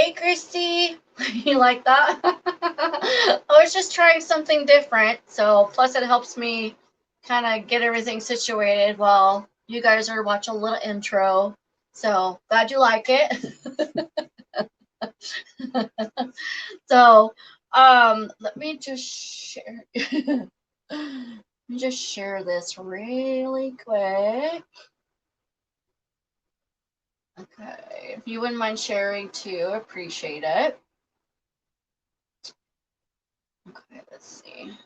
Hey, Christy. You like that? I was just trying something different. So, plus it helps me kind of get everything situated while you guys are watching a little intro. So, glad you like it. So, let me just share. Let me just share this really quick. Okay, if you wouldn't mind sharing too, appreciate it. Okay, let's see.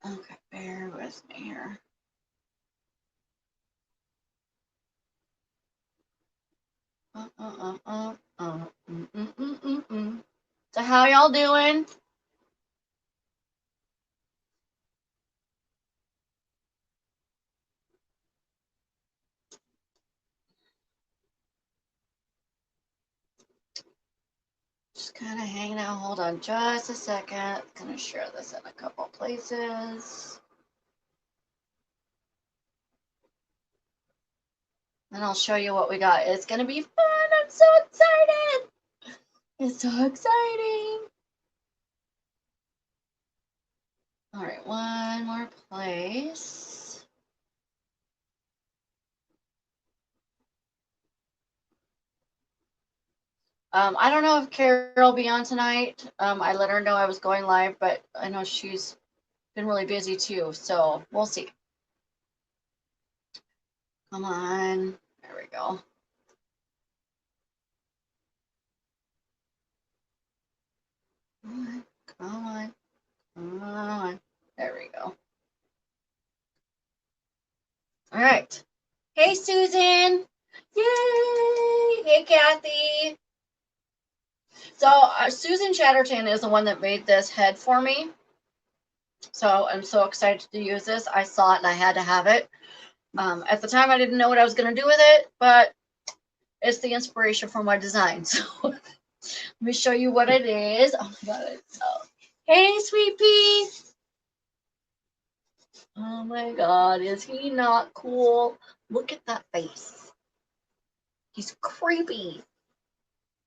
Okay, bear with me here. So how y'all doing? Just kind of hanging out. Hold on just a second. Gonna share this in a couple places. And I'll show you what we got. It's gonna be fun. I'm so excited. It's so exciting. All right, one more place. I don't know if Carol will be on tonight. I let her know I was going live, but I know she's been really busy too, so we'll see. Come on. There we go. Come on. Come on. There we go. All right. Hey, Susan. Yay. Hey, Kathy. So Susan Chatterton is the one that made this head for me. So I'm so excited to use this. I saw it and I had to have it. At the time, I didn't know what I was going to do with it, but it's the inspiration for my design. So let me show you what it is. Oh my God. Hey, sweet pea. Oh my God. Is he not cool? Look at that face. He's creepy,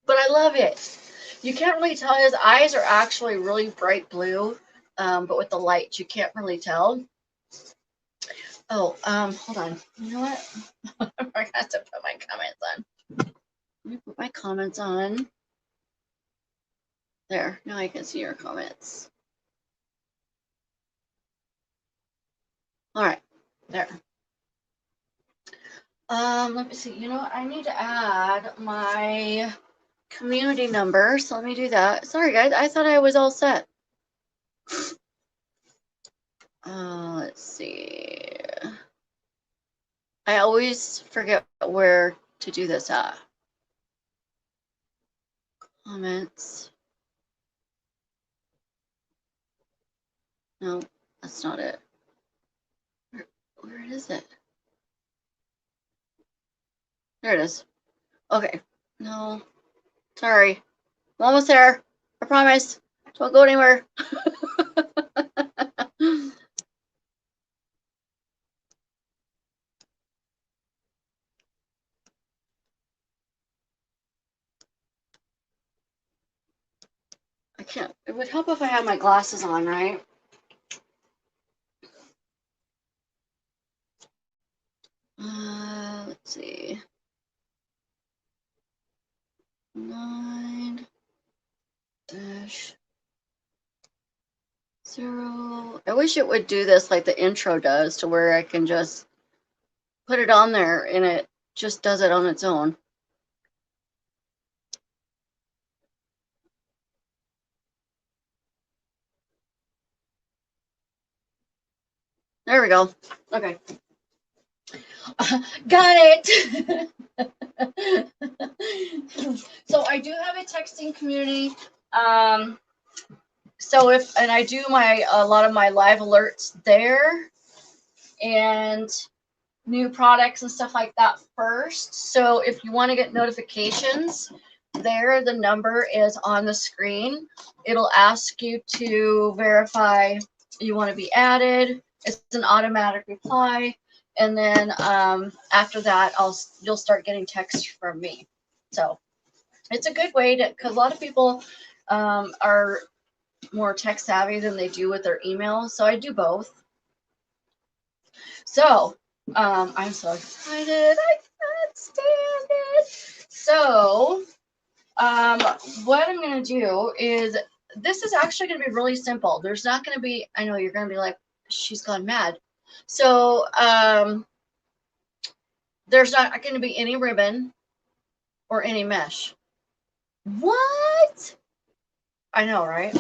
but I love it. You can't really tell. His eyes are actually really bright blue, but with the light, you can't really tell. Oh, hold on. You know what? I forgot to put my comments on. Let me put my comments on. There, now I can see your comments. All right, there. Let me see. You know what? I need to add my community number, so let me do that. Sorry, guys. I thought I was all set. Let's see. I always forget where to do this at. Comments. No, that's not it. Where is it? There it is. Okay. No. Sorry. I'm almost there. I promise. Don't go anywhere. I can't. It would help if I had my glasses on, right? Let's see. 9-0. I wish it would do this like the intro does, to where I can just put it on there and it just does it on its own. There we go. Okay. Got it. So I do have a texting community. So and I do a lot of my live alerts there, and new products and stuff like that first. So if you want to get notifications there, the number is on the screen. It'll ask you to verify you want to be added. It's an automatic reply. And then after that, you'll start getting texts from me. So it's a good way to, because a lot of people are more tech savvy than they do with their email. So I do both. So I'm so excited. I can't stand it. So what I'm going to do is, this is actually going to be really simple. There's not going to be, I know you're going to be like, she's gone mad. So there's not going to be any ribbon or any mesh. What? I know, right?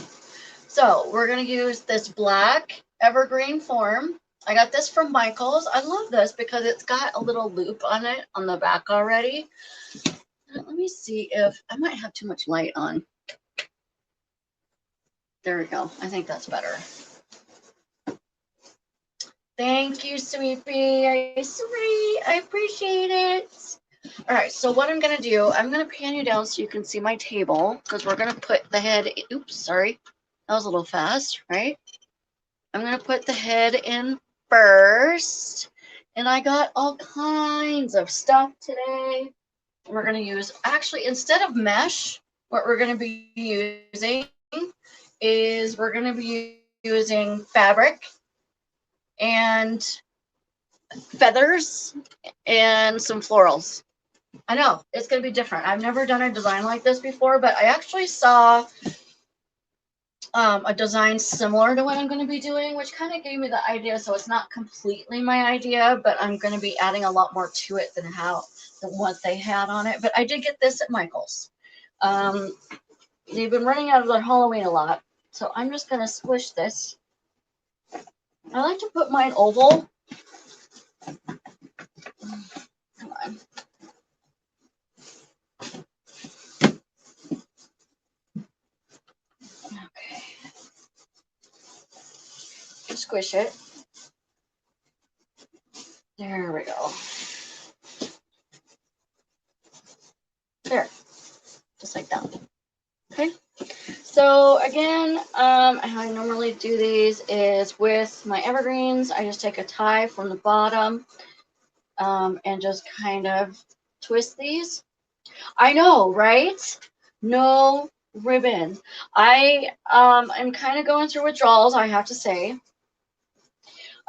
So we're going to use this black evergreen form. I got this from Michael's. I love this because it's got a little loop on it on the back already. Let me see if I might have too much light on. There we go. I think that's better. Thank you, sweet pea. Sweet. I appreciate it. All right, so what I'm going to do, I'm going to pan you down so you can see my table, because we're going to put the head, oops, sorry. That was a little fast, right? I'm going to put the head in first. And I got all kinds of stuff today. We're going to use, actually, instead of mesh, what we're going to be using is we're going to be using fabric and feathers and some florals. I know, it's going to be different. I've never done a design like this before, but I actually saw a design similar to what I'm going to be doing, which kind of gave me the idea. So it's not completely my idea, but I'm going to be adding a lot more to it than what they had on it. But I did get this at Michael's. They've been running out of their Halloween a lot, so I'm just going to squish this. I like to put mine oval. Come on. Okay. Squish it. There we go. There. Just like that. Okay. So again, how I normally do these is with my evergreens. I just take a tie from the bottom and just kind of twist these. I know, right? No ribbon. I am kind of going through withdrawals, I have to say.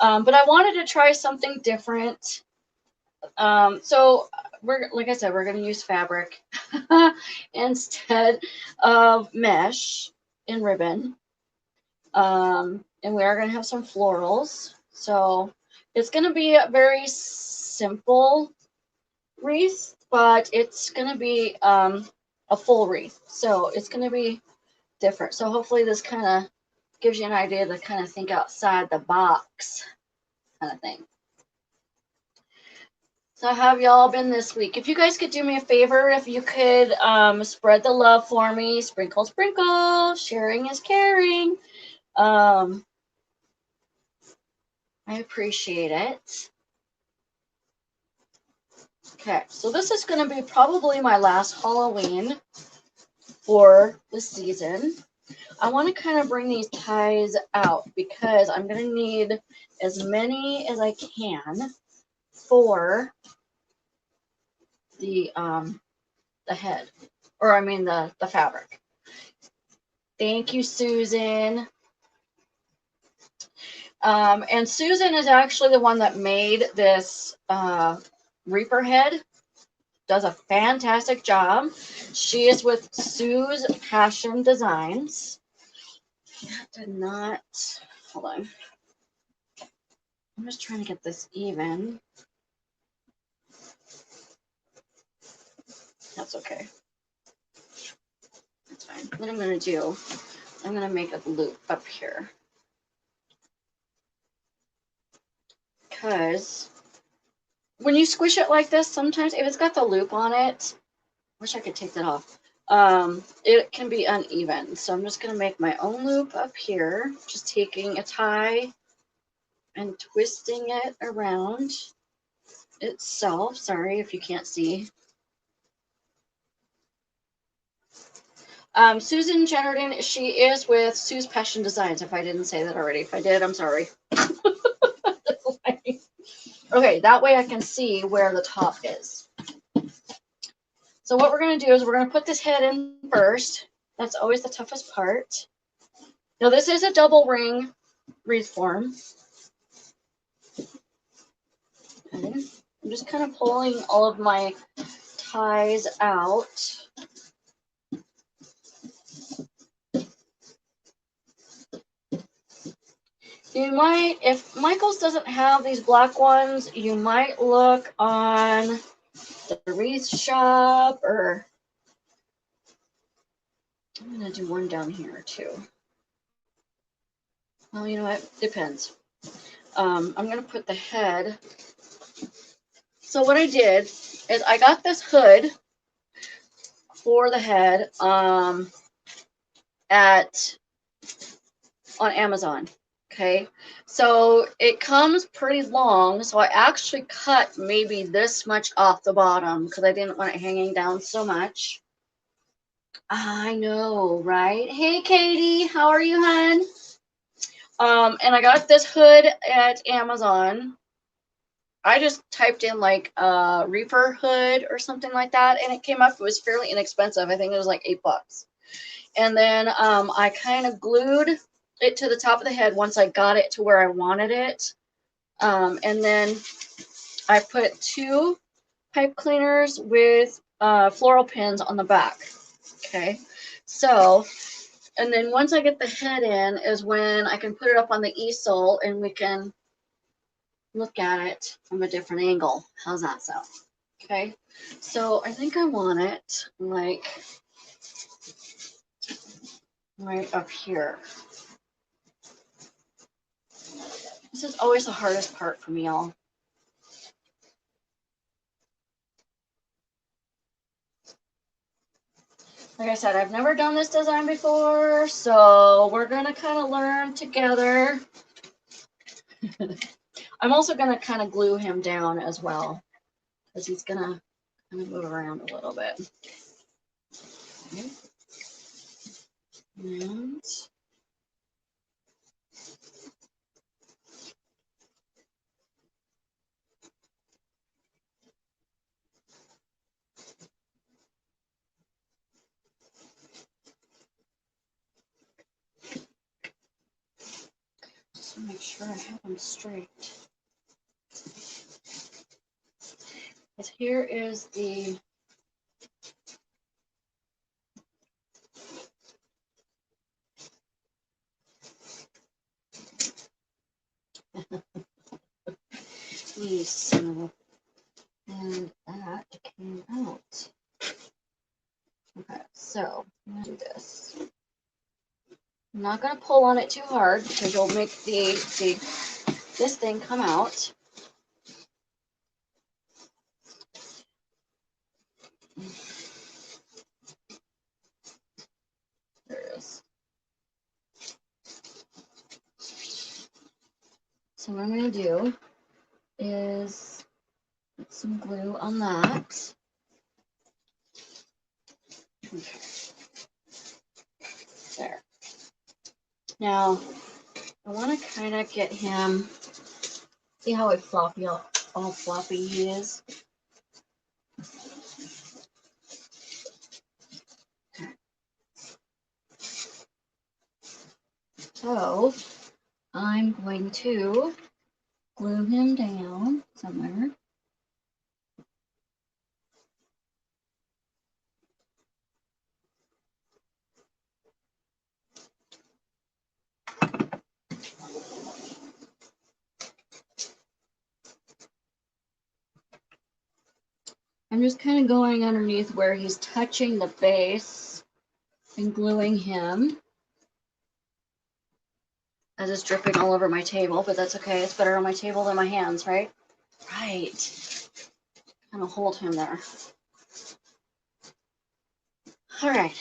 But I wanted to try something different. So like I said, we're going to use fabric instead of mesh and ribbon. And we are going to have some florals. So it's going to be a very simple wreath, but it's going to be a full wreath. So it's going to be different. So hopefully this kind of gives you an idea to kind of think outside the box kind of thing. So how have y'all been this week? If you guys could do me a favor, if you could spread the love for me, sprinkle, sprinkle, sharing is caring. I appreciate it. Okay, so this is going to be probably my last Halloween for the season. I want to kind of bring these ties out because I'm going to need as many as I can for the head, or I mean the fabric. Thank you, Susan. And Susan is actually the one that made this Reaper head. Does a fantastic job. She is with Sue's Passion Designs. That did not, hold on. I'm just trying to get this even. That's okay. That's fine. What I'm going to do, I'm going to make a loop up here. Because when you squish it like this, sometimes if it's got the loop on it, wish I could take that off. It can be uneven. So I'm just going to make my own loop up here, just taking a tie and twisting it around itself. Sorry if you can't see. Susan Jennerton, she is with Sue's Passion Designs, if I didn't say that already. If I did, I'm sorry. Okay, that way I can see where the top is. So what we're going to do is we're going to put this head in first. That's always the toughest part. Now this is a double ring wreath form. Okay. I'm just kind of pulling all of my ties out. You might, if Michael's doesn't have these black ones, you might look on the wreath shop, or I'm going to do one down here too. Well, you know what? Depends. I'm going to put the head. So what I did is I got this hood for the head on Amazon. Okay, so it comes pretty long, so I actually cut maybe this much off the bottom because I didn't want it hanging down so much. I know, right? Hey Katie, how are you, hun? And I got this hood at Amazon. I just typed in like reaper hood or something like that, and it came up. It was fairly inexpensive. I think it was like $8. And then I kind of glued it to the top of the head once I got it to where I wanted it. And then I put 2 pipe cleaners with floral pins on the back. Okay, so, and then once I get the head in is when I can put it up on the easel and we can look at it from a different angle. How's that sound? Okay, so I think I want it like right up here. This is always the hardest part for me, y'all. Like I said, I've never done this design before, so we're going to kind of learn together. I'm also going to kind of glue him down as well, because he's going to kind of move around a little bit. Okay. And just to make sure I have them straight. Because here is the piece, and that came out. Okay, so I'm going to do this. I'm not going to pull on it too hard because you'll make this thing come out. There it is. So what I'm going to do is put some glue on that. Okay. There. Now, I want to kind of get him, see how all floppy he is? Okay. So, I'm going to glue him down somewhere. I'm just kind of going underneath where he's touching the base and gluing him. As it's dripping all over my table, but that's okay. It's better on my table than my hands, right? Right. I'm gonna hold him there. All right.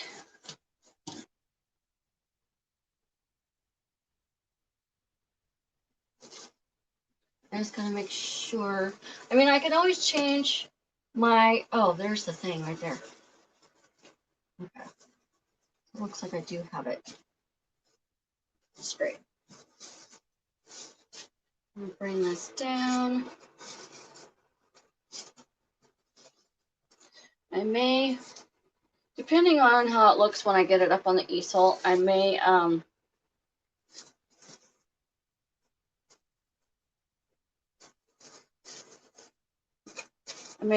I just gotta make sure. I mean, I can always change my, oh, there's the thing right there. Okay. It looks like I do have it straight. I'm gonna bring this down. I may, depending on how it looks when I get it up on the easel, I may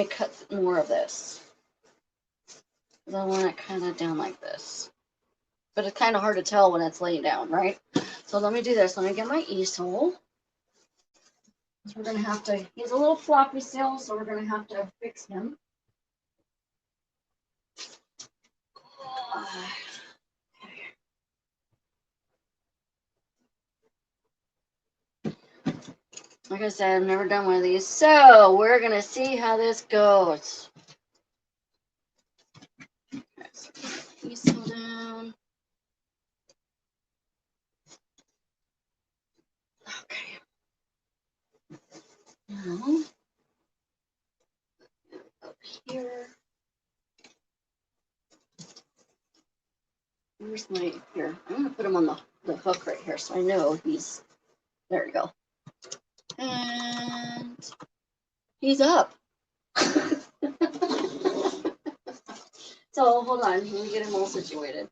cut more of this. I want it kind of down like this. But it's kind of hard to tell when it's laying down, right? So let me do this. Let me get my easel. So we're going to have to, he's a little floppy still, so we're going to have to fix him. Like I said, I've never done one of these. So we're going to see how this goes. Okay, so easel down. Okay. Now, up here. Where's my, here, I'm going to put him on the hook right here so I know he's, there we go. And he's up. So hold on, let me get him all situated.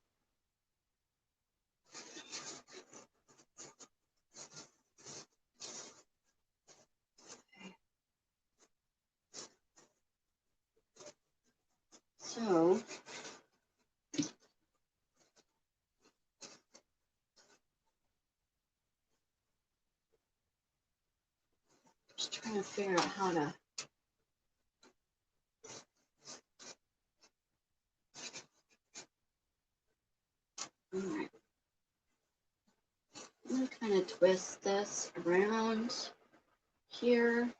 So just trying to figure out how to. All right. I'm going to kind of twist this around here.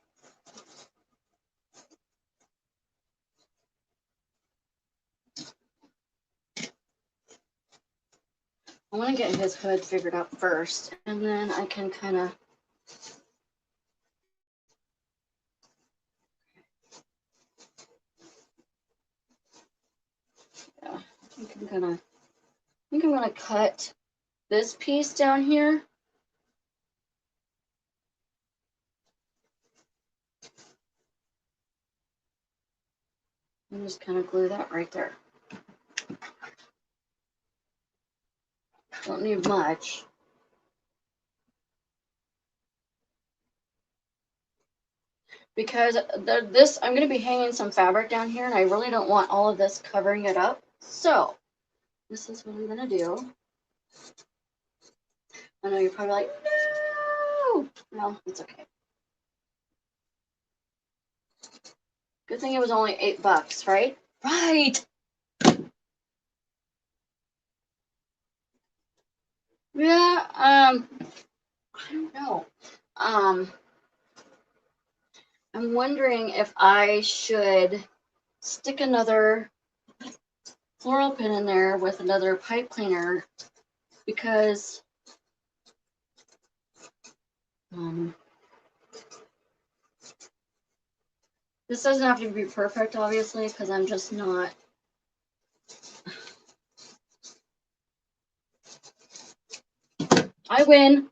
I want to get his hood figured out first, and then I can kind of. Yeah, I think I'm gonna cut this piece down here. And just kind of glue that right there. Don't need much. Because this, I'm going to be hanging some fabric down here, and I really don't want all of this covering it up. So, this is what I'm going to do. I know you're probably like, no! No, it's okay. Good thing it was only $8, right? Right! Yeah, I don't know. I'm wondering if I should stick another floral pin in there with another pipe cleaner, because this doesn't have to be perfect, obviously, because I'm just not. I win.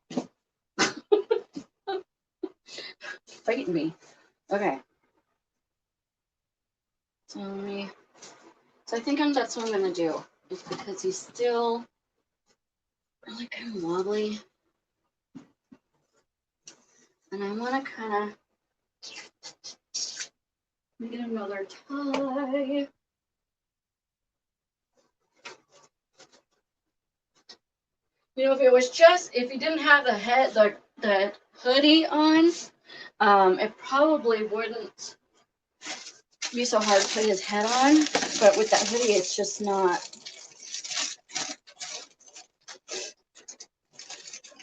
Fighting me. Okay. So I think that's what I'm gonna do. Is because he's still really kind of wobbly, and I want to kind of get another tie. You know, if it was just, if he didn't have the hoodie on, it probably wouldn't be so hard to put his head on. But with that hoodie, it's just not.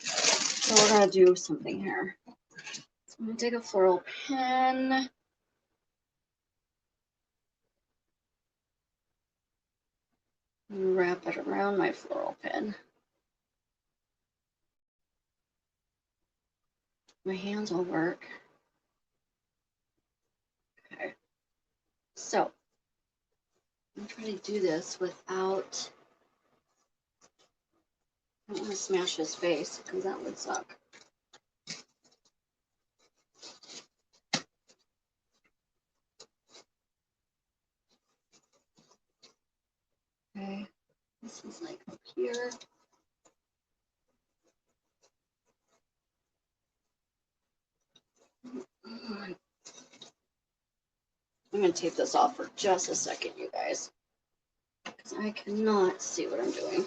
So we're gonna do something here. So I'm gonna take a floral pen. And wrap it around my floral pen. My hands will work. Okay. So I'm trying to do this without. I don't want to smash his face because that would suck. like up here. I'm going to tape this off for just a second, you guys, because I cannot see what I'm doing.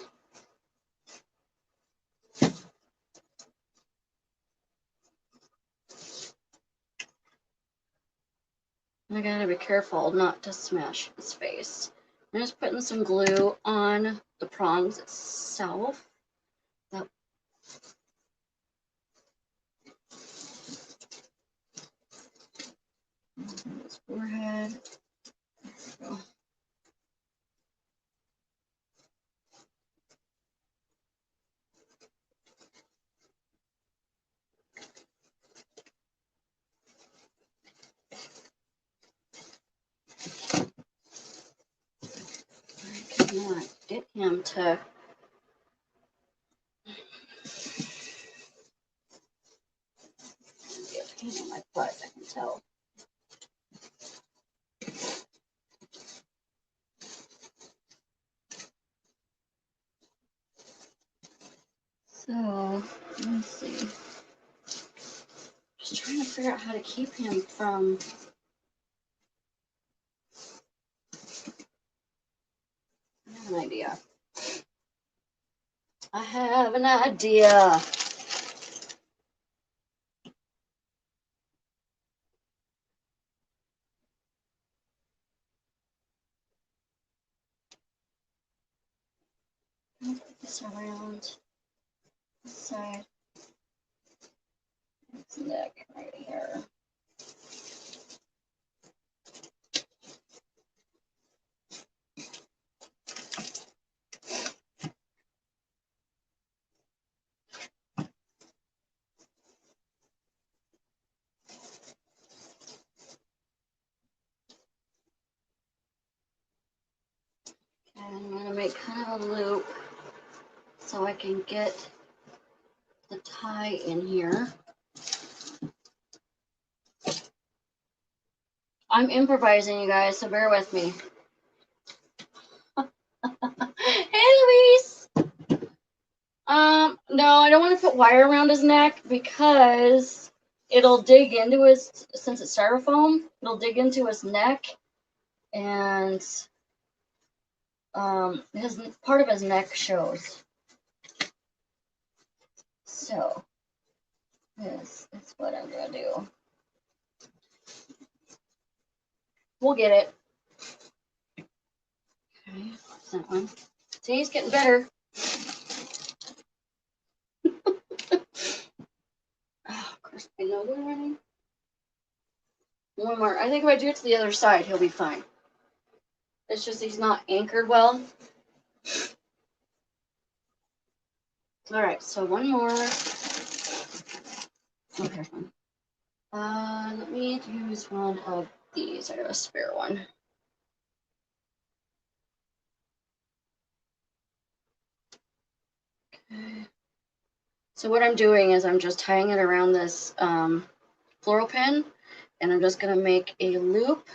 I gotta be careful not to smash his face. I'm just putting some glue on the prongs itself. His forehead. There we go. I cannot get him to get a pain on my butt, I can tell. So, let me see. Just trying to figure out how to keep him from. I have an idea. I have an idea. I'll put this around this side. His neck right here. And I'm going to make kind of a loop so I can get the tie in here. I'm improvising, you guys, so bear with me. Hey, Luis! No, I don't want to put wire around his neck because it'll dig into his, since it's styrofoam, it'll dig into his neck and his part of his neck shows. So this is what I'm gonna do. We'll get it. Okay, that one. See, he's getting better. Oh, of course, I know they're running. One more. I think if I do it to the other side, he'll be fine. It's just he's not anchored well. All right, so one more. Okay, fine. Let me use one of these. I got a spare one. Okay. So what I'm doing is I'm just tying it around this floral pin, and I'm just going to make a loop.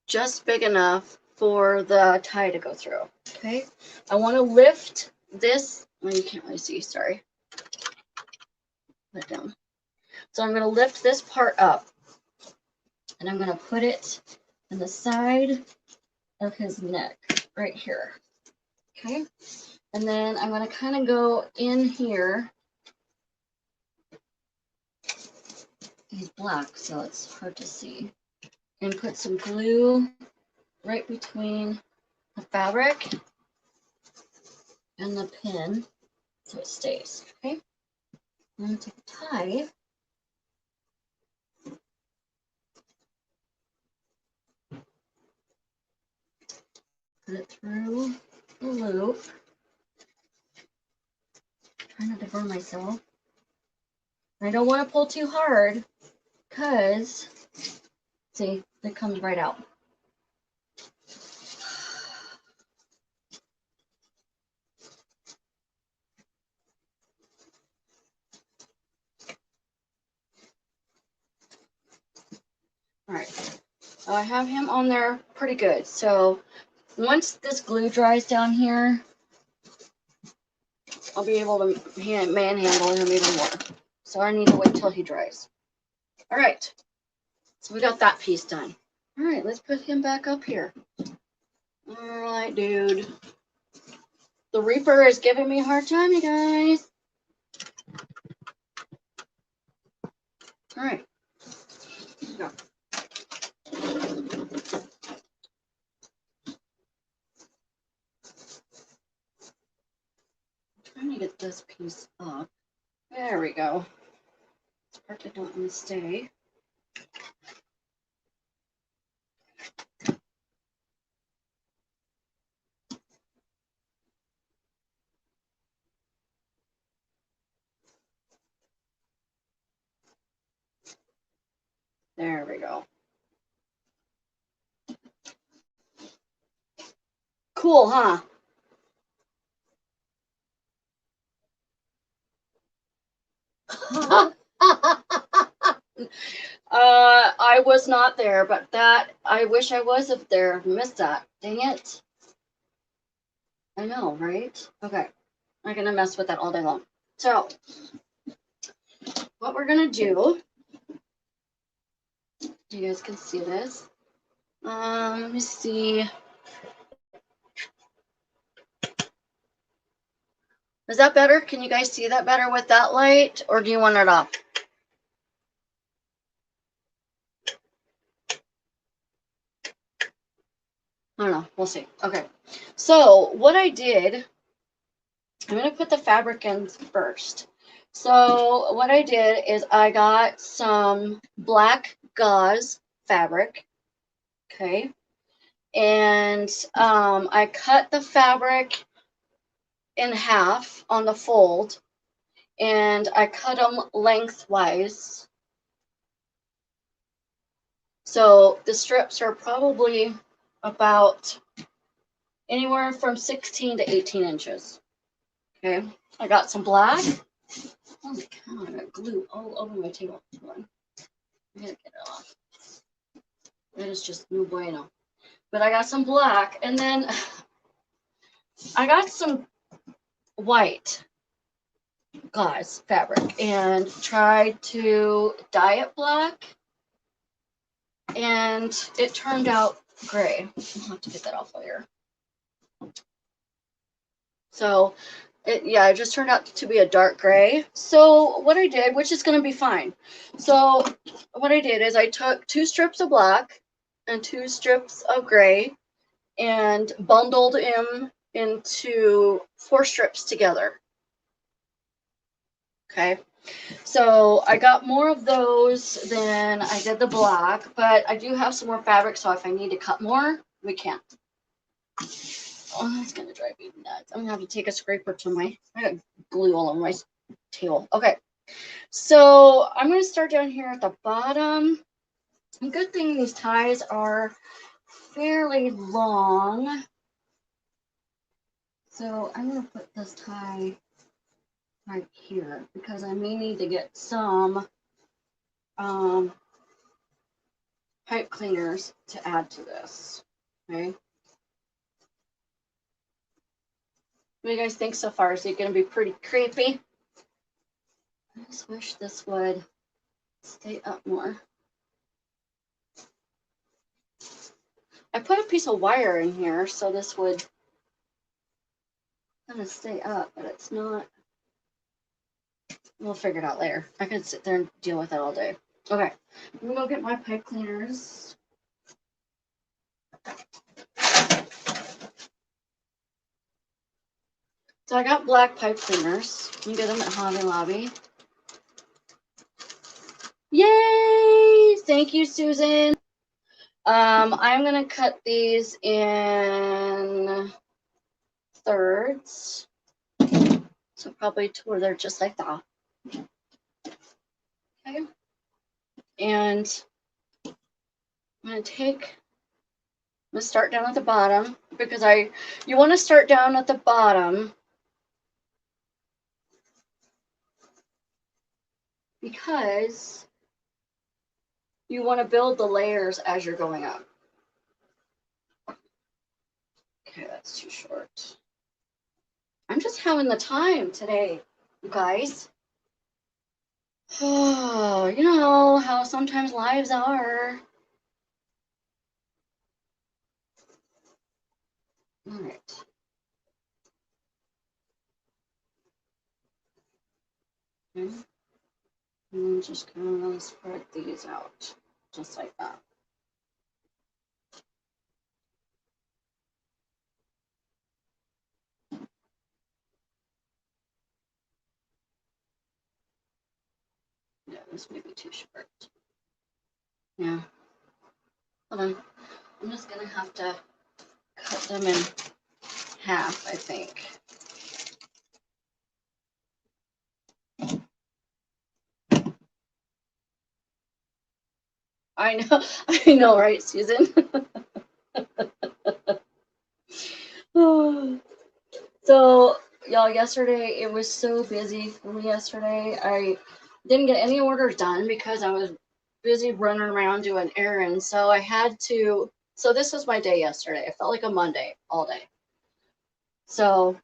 Just big enough for the tie to go through. Okay. I want to lift this. Well, you can't really see. Sorry. Put it down. So I'm going to lift this part up, and I'm going to put it in the side of his neck right here. Okay. And then I'm going to kind of go in here. He's black, so it's hard to see. And put some glue right between the fabric and the pin so it stays. Okay. I'm going to take a tie. Put it through the loop. Try not to burn myself. I don't want to pull too hard because, see, it comes right out. All right, I have him on there pretty good. So once this glue dries down here, I'll be able to manhandle him even more. So I need to wait till he dries. All right. So we got that piece done. All right, let's put him back up here. All right, dude. The Reaper is giving me a hard time, you guys. All right. Go. I'm trying to get this piece up. There we go. This part did not want to stay. There we go. Cool, huh? I was not there, but that I wish I was up there. Missed that. Dang it. I know, right? Okay. I'm gonna mess with that all day long. So what we're gonna do, you guys can see this. Let me see. Is that better? Can you guys see that better with that light, or do you want it off? I don't know. We'll see. Okay. So what I did, I'm going to put the fabric in first. So what I did is I got some black gauze fabric. Okay. And I cut the fabric in half on the fold, and I cut them lengthwise. So the strips are probably about anywhere from 16 to 18 inches. Okay, I got some black. Holy cow, I got glue all over my table. Hold on. I gotta get it off. That is just no bueno. But I got some black, and then I got some white gauze fabric and tried to dye it black, and it turned out gray. I'll have to get that off later. So it just turned out to be a dark gray. So what I did, which is going to be fine. So what I did is I took 2 strips of black and 2 strips of gray and bundled them into 4 strips together. Okay. So I got more of those than I did the black, but I do have some more fabric, so if I need to cut more, we can. Oh, that's gonna drive me nuts. I'm gonna have to take a scraper to I got glue all over my table. Okay, so I'm gonna start down here at the bottom. A good thing these ties are fairly long. So I'm gonna put this tie right here because I may need to get some pipe cleaners to add to this. Okay. What do you guys think so far? Is it going to be pretty creepy? I just wish this would stay up more. I put a piece of wire in here so this would kind of stay up, but it's not. We'll figure it out later. I could sit there and deal with it all day. Okay, I'm gonna go get my pipe cleaners. So I got black pipe cleaners. You can get them at Hobby Lobby. Yay! Thank you, Susan. I'm gonna cut these in thirds. So probably 2 where they're just like that. Okay. And I'm gonna start down at the bottom because you want to start down at the bottom because you want to build the layers as you're going up. Okay, that's too short. I'm just having the time today, you guys. Oh, you know how sometimes lives are. All right. Okay. And then just gonna spread these out, just like that. Yeah, this may be too short. Yeah. Hold on. I'm just gonna have to cut them in half, I think. I know, right, Susan? So, y'all, yesterday it was so busy for me yesterday. I didn't get any orders done because I was busy running around doing errands. So I had to. So this was my day yesterday. It felt like a Monday all day. So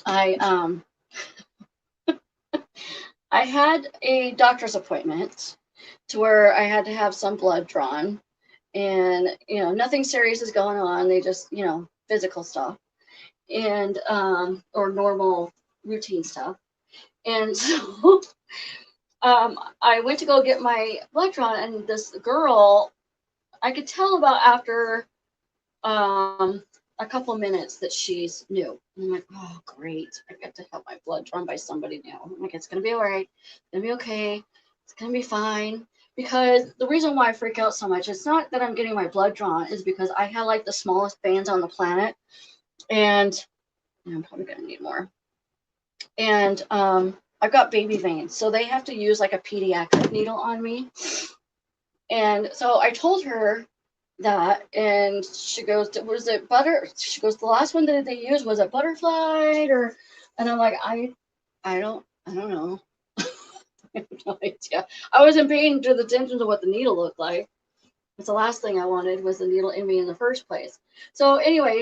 I I had a doctor's appointment to where I had to have some blood drawn, and nothing serious is going on. They just physical stuff and or normal routine stuff. And so I went to go get my blood drawn, and this girl, I could tell about after a couple minutes that she's new. And I'm like, oh, great. I get to have my blood drawn by somebody new. I'm like, it's going to be all right. It's going to be okay. It's going to be fine. Because the reason why I freak out so much, it's not that I'm getting my blood drawn, is because I have like the smallest veins on the planet. And I'm probably going to need more. And I've got baby veins. So they have to use like a pediatric needle on me. And so I told her that, and she goes, was it butter? She goes, the last one that they used, was it butterfly or? And I'm like, I don't know. I have no idea. I wasn't paying attention to what the needle looked like. It's the last thing I wanted was the needle in me in the first place. So anyway,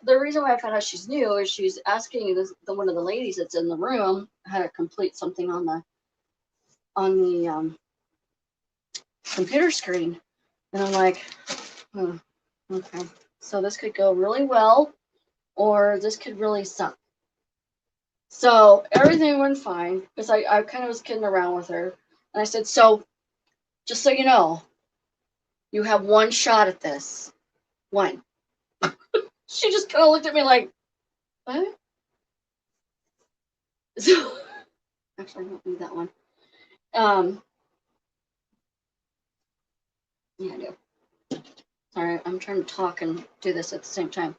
the reason why I found out she's new is she's asking one of the ladies that's in the room how to complete something on the computer screen. And I'm like, okay. So this could go really well, or this could really suck. So everything went fine because I kind of was kidding around with her. And I said, so just so you know, you have one shot at this. One. She just kind of looked at me like, what? So actually, I don't need that one. Yeah, I do. Sorry, I'm trying to talk and do this at the same time.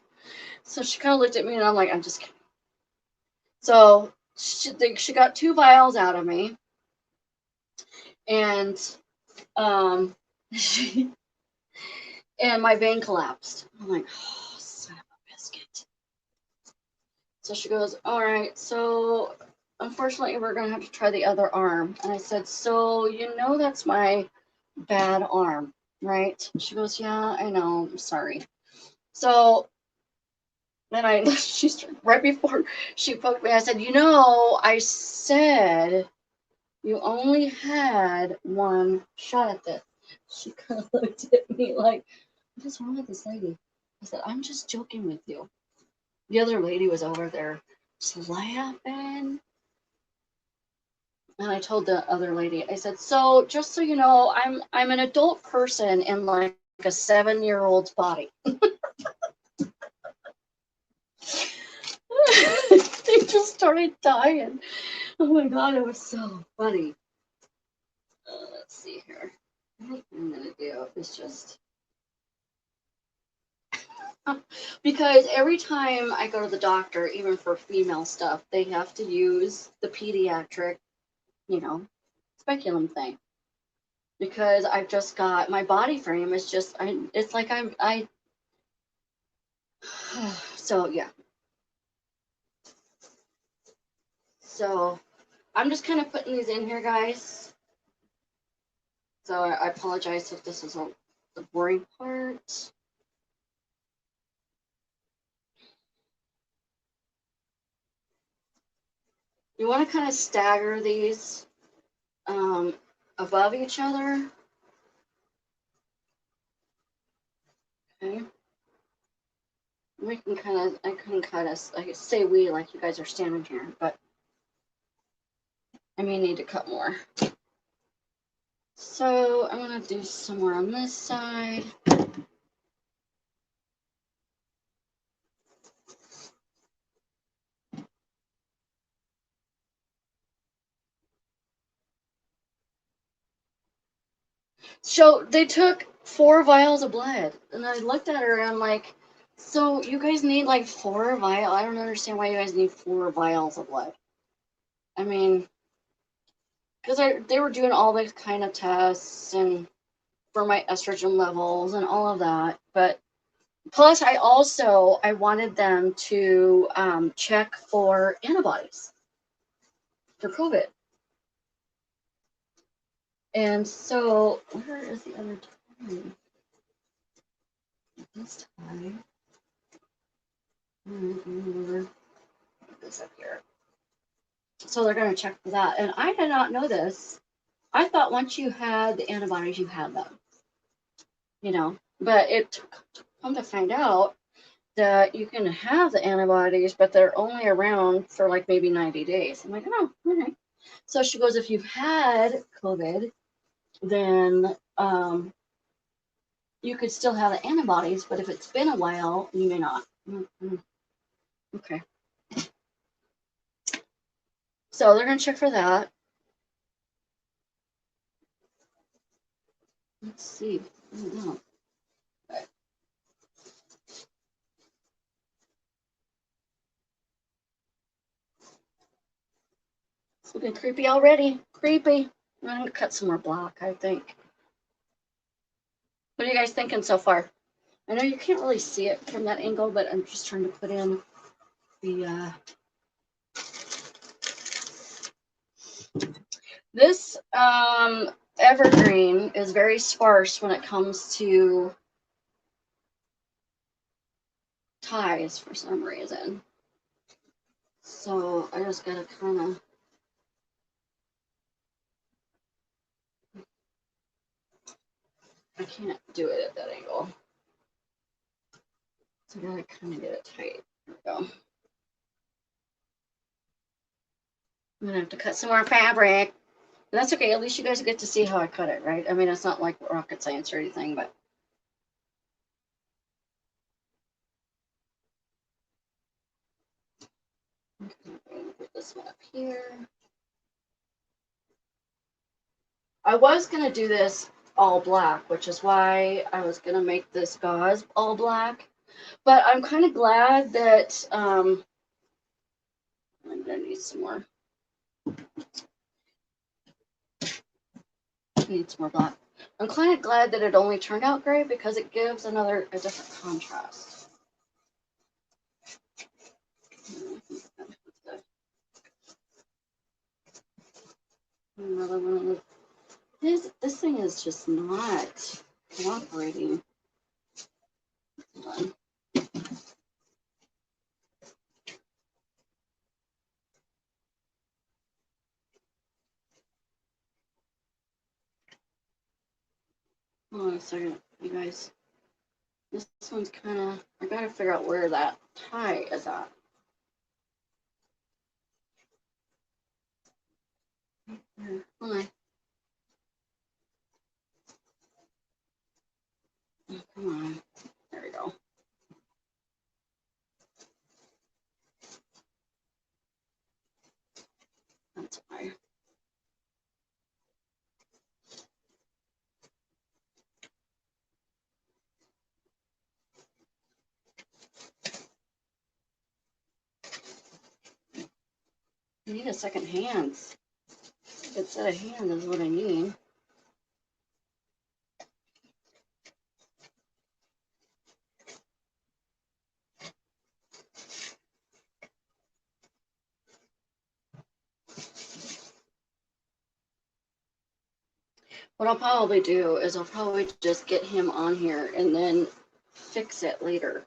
So she kind of looked at me, and I'm like, I'm just kidding. So she got 2 vials out of me, and she and my vein collapsed. I'm like, oh, son of a biscuit. So she goes, all right, so unfortunately we're gonna have to try the other arm. And I said, so that's my bad arm, right? She goes, yeah, I know, I'm sorry. So then she's right before she poked me, I said, I said you only had one shot at this. She kind of looked at me like, what is wrong with this lady? I said, I'm just joking with you. The other lady was over there just laughing. And I told the other lady, I said, so just so you know, I'm an adult person in like a 7-year-old's body. They just started dying. Oh my God, it was so funny. Let's see here. What I'm going to do is just... because every time I go to the doctor, even for female stuff, they have to use the pediatric, speculum thing. Because I've just got, my body frame is just, it's like so yeah. So I'm just kind of putting these in here, guys. So I apologize if this is the boring part. You want to kind of stagger these above each other. Okay. We can I say we like you guys are standing here, but I may need to cut more. So I'm going to do some more on this side. So they took 4 vials of blood, and I looked at her and I'm like, so you guys need like 4 vials? I don't understand why you guys need 4 vials of blood. I mean, because they were doing all these kind of tests and for my estrogen levels and all of that. But plus, I wanted them to check for antibodies for COVID. And so, where is the other time? This time, this up here. So they're going to check for that. And I did not know this. I thought once you had the antibodies, you had them. You know, but it come to find out that you can have the antibodies, but they're only around for like maybe 90 days. I'm like, oh, okay. So she goes, if you've had COVID, then you could still have the antibodies, but if it's been a while, you may not. Mm-hmm. Okay. So they're going to check for that. Let's see. I don't know. Okay. It's looking creepy already. Creepy. I'm going to cut some more black, I think. What are you guys thinking so far? I know you can't really see it from that angle, but I'm just trying to put in the this evergreen is very sparse when it comes to ties for some reason. So I just gotta kind of I can't do it at that angle. So I gotta kind of get it tight. There we go. I'm gonna have to cut some more fabric. But that's okay. At least you guys get to see how I cut it, right? I mean, it's not like rocket science or anything, but. Okay, put this one up here. I was going to do this all black, which is why I was going to make this gauze all black. But I'm kind of glad that I'm going to need some more. Need some more black. I'm kind of glad that it only turned out gray because it gives a different contrast. Another one of those. This thing is just not cooperating. Hold on. Hold on a second, you guys. This one's kind of, I gotta figure out where that tie is at. Hold on. Oh, come on. There we go. That's why. I need a second hand. A good set of hands is what I need. What I'll probably do is I'll probably just get him on here and then fix it later.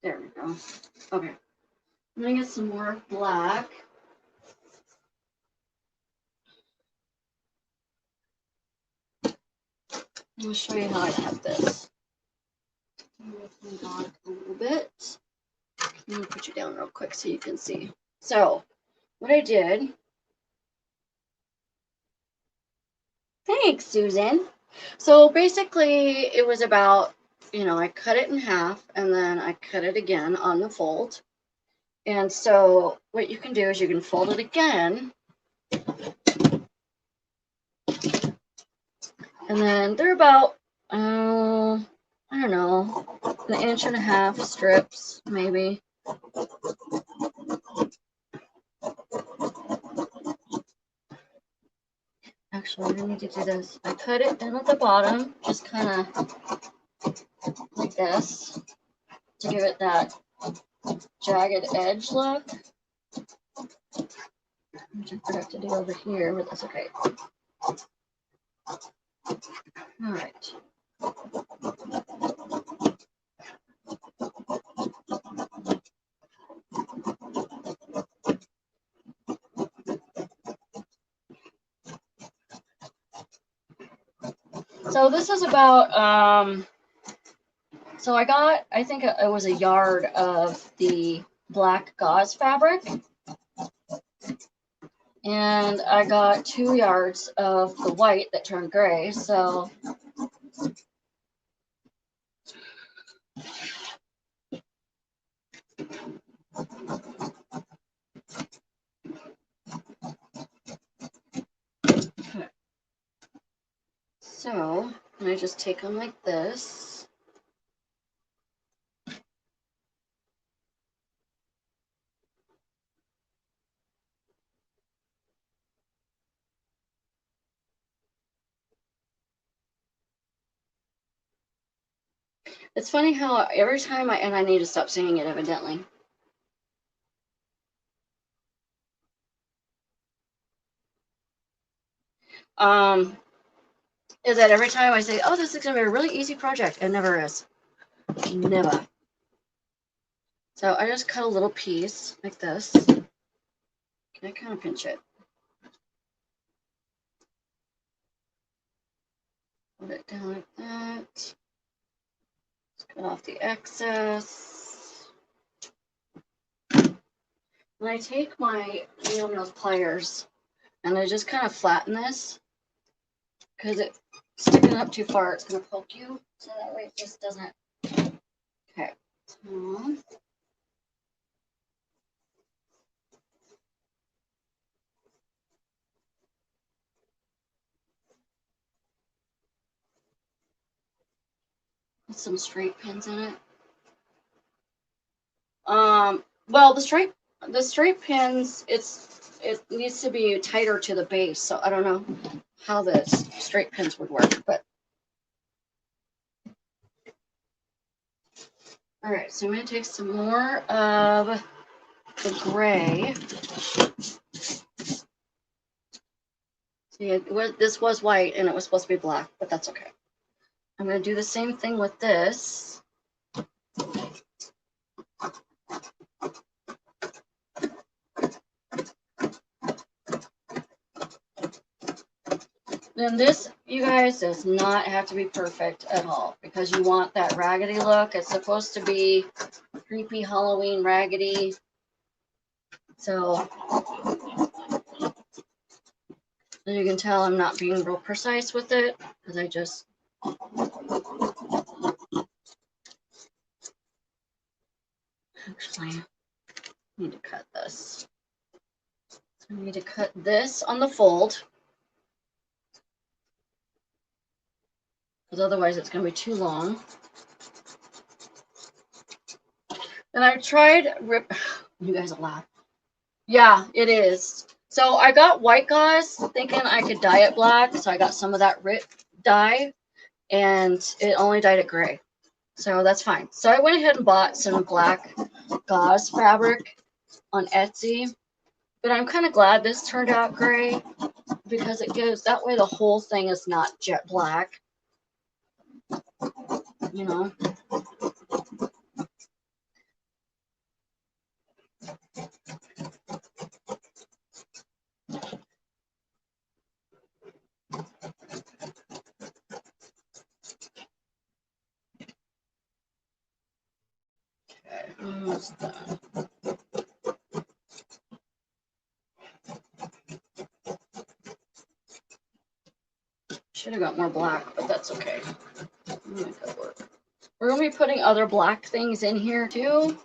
There we go. Okay. I'm gonna get some more black. I'll show you how I cut this. Move my dog a little bit. I'm gonna put you down real quick so you can see. So, what I did. Thanks, Susan. So basically, it was about, I cut it in half and then I cut it again on the fold. And so what you can do is you can fold it again. And then they're about, I don't know, 1.5 inch strips, maybe. Actually, I need to do this. I cut it in at the bottom, just kind of like this, to give it that jagged edge look. Which I forgot to do over here, but that's okay. All right. So this is about, so I think it was a yard of the black gauze fabric. And I got 2 yards of the white that turned gray, so I just take them like this. It's funny how every time I need to stop saying it evidently. Is that every time I say, oh, this is going to be a really easy project, it never is. Never. So I just cut a little piece like this. Can I kind of pinch it? Put it down like that. Let's cut off the excess. And I take my needle nose pliers and I just kind of flatten this because it sticking up too far, it's going to poke you. So that way it just doesn't. Okay. So, put some straight pins in it. Well, the straight pins, it needs to be tighter to the base, so I don't know how the straight pins would work, but all right. So I'm going to take some more of the gray. See, this was white and it was supposed to be black, but that's okay. I'm going to do the same thing with this. Then this, you guys, does not have to be perfect at all because you want that raggedy look. It's supposed to be creepy Halloween raggedy. So as you can tell, I'm not being real precise with it because I just actually need to cut this. So I need to cut this on the fold because otherwise it's going to be too long. And I tried you guys will laugh. Yeah, it is. So I got white gauze thinking I could dye it black. So I got some of that RIP dye and it only dyed it gray. So that's fine. So I went ahead and bought some black gauze fabric on Etsy. But I'm kind of glad this turned out gray because it gives, that way the whole thing is not jet black, you know. Okay, almost done. Should have got more black, but that's okay. Make it work. We're going to be putting other black things in here too.